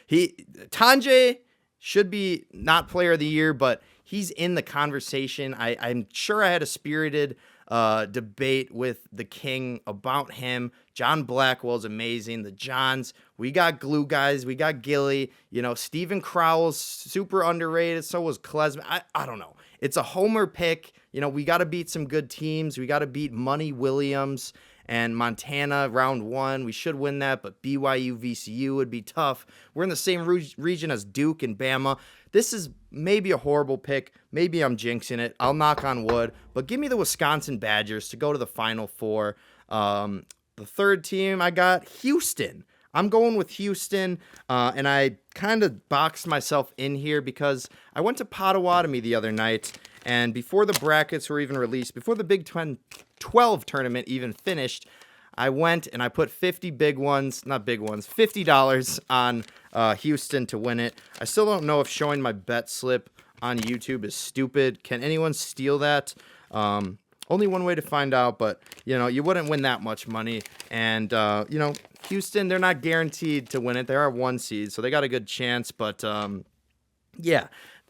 Tanjay should be not player of the year, but he's in the conversation. I'm sure I had a spirited debate with the King about him. John Blackwell's amazing. The Johns, we got glue guys. We got Gilly. Steven Crowell's super underrated. So was Klesman. I don't know. It's a homer pick. We got to beat some good teams. We got to beat Money Williams and Montana round 1. We should win that, but BYU, VCU would be tough. We're in the same region as Duke and Bama. This is maybe a horrible pick. Maybe I'm jinxing it. I'll knock on wood, but give me the Wisconsin Badgers to go to the Final 4. The third team, I got Houston. I'm going with Houston, and I kind of boxed myself in here because I went to Potawatomi the other night, and before the brackets were even released, before the Big 12 tournament even finished, I went and I put $50 on Houston to win it. I still don't know if showing my bet slip on YouTube is stupid. Can anyone steal that? Only one way to find out, but, you wouldn't win that much money. And, Houston, they're not guaranteed to win it. They are 1 seed, so they got a good chance. But, yeah,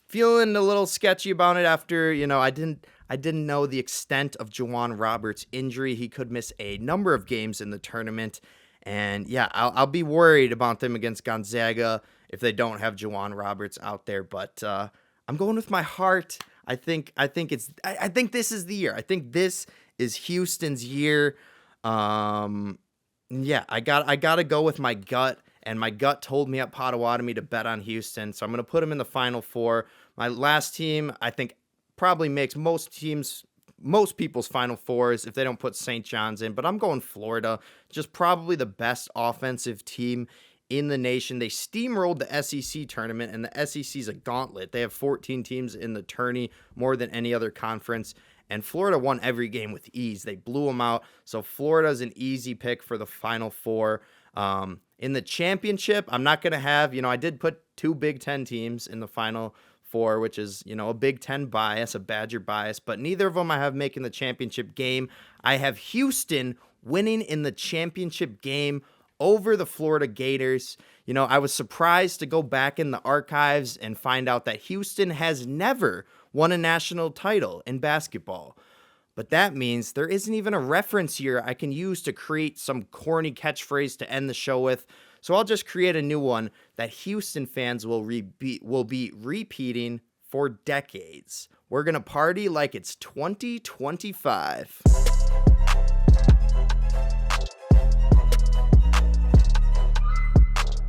feeling a little sketchy about it after, I didn't know the extent of Juwan Roberts' injury. He could miss a number of games in the tournament. And, yeah, I'll be worried about them against Gonzaga if they don't have Juwan Roberts out there. But I'm going with my heart. I think this is the year. I think this is Houston's year. Yeah, I got to go with my gut, and my gut told me at Potawatomi to bet on Houston, so I'm going to put them in the Final 4. My last team, I think, probably makes most people's Final 4s if they don't put St. John's in, but I'm going Florida, just probably the best offensive team in the nation. They steamrolled the SEC tournament, and the SEC is a gauntlet. They have 14 teams in the tourney, more than any other conference, and Florida won every game with ease. They blew them out, so Florida's an easy pick for the Final 4. In the championship, I'm not going to have, I did put 2 Big Ten teams in the Final 4, which is, a Big Ten bias, a Badger bias, but neither of them I have making the championship game. I have Houston winning in the championship game over the Florida Gators. I was surprised to go back in the archives and find out that Houston has never won a national title in basketball. But that means there isn't even a reference here I can use to create some corny catchphrase to end the show with. So I'll just create a new one that Houston fans will be repeating for decades. We're going to party like it's 2025.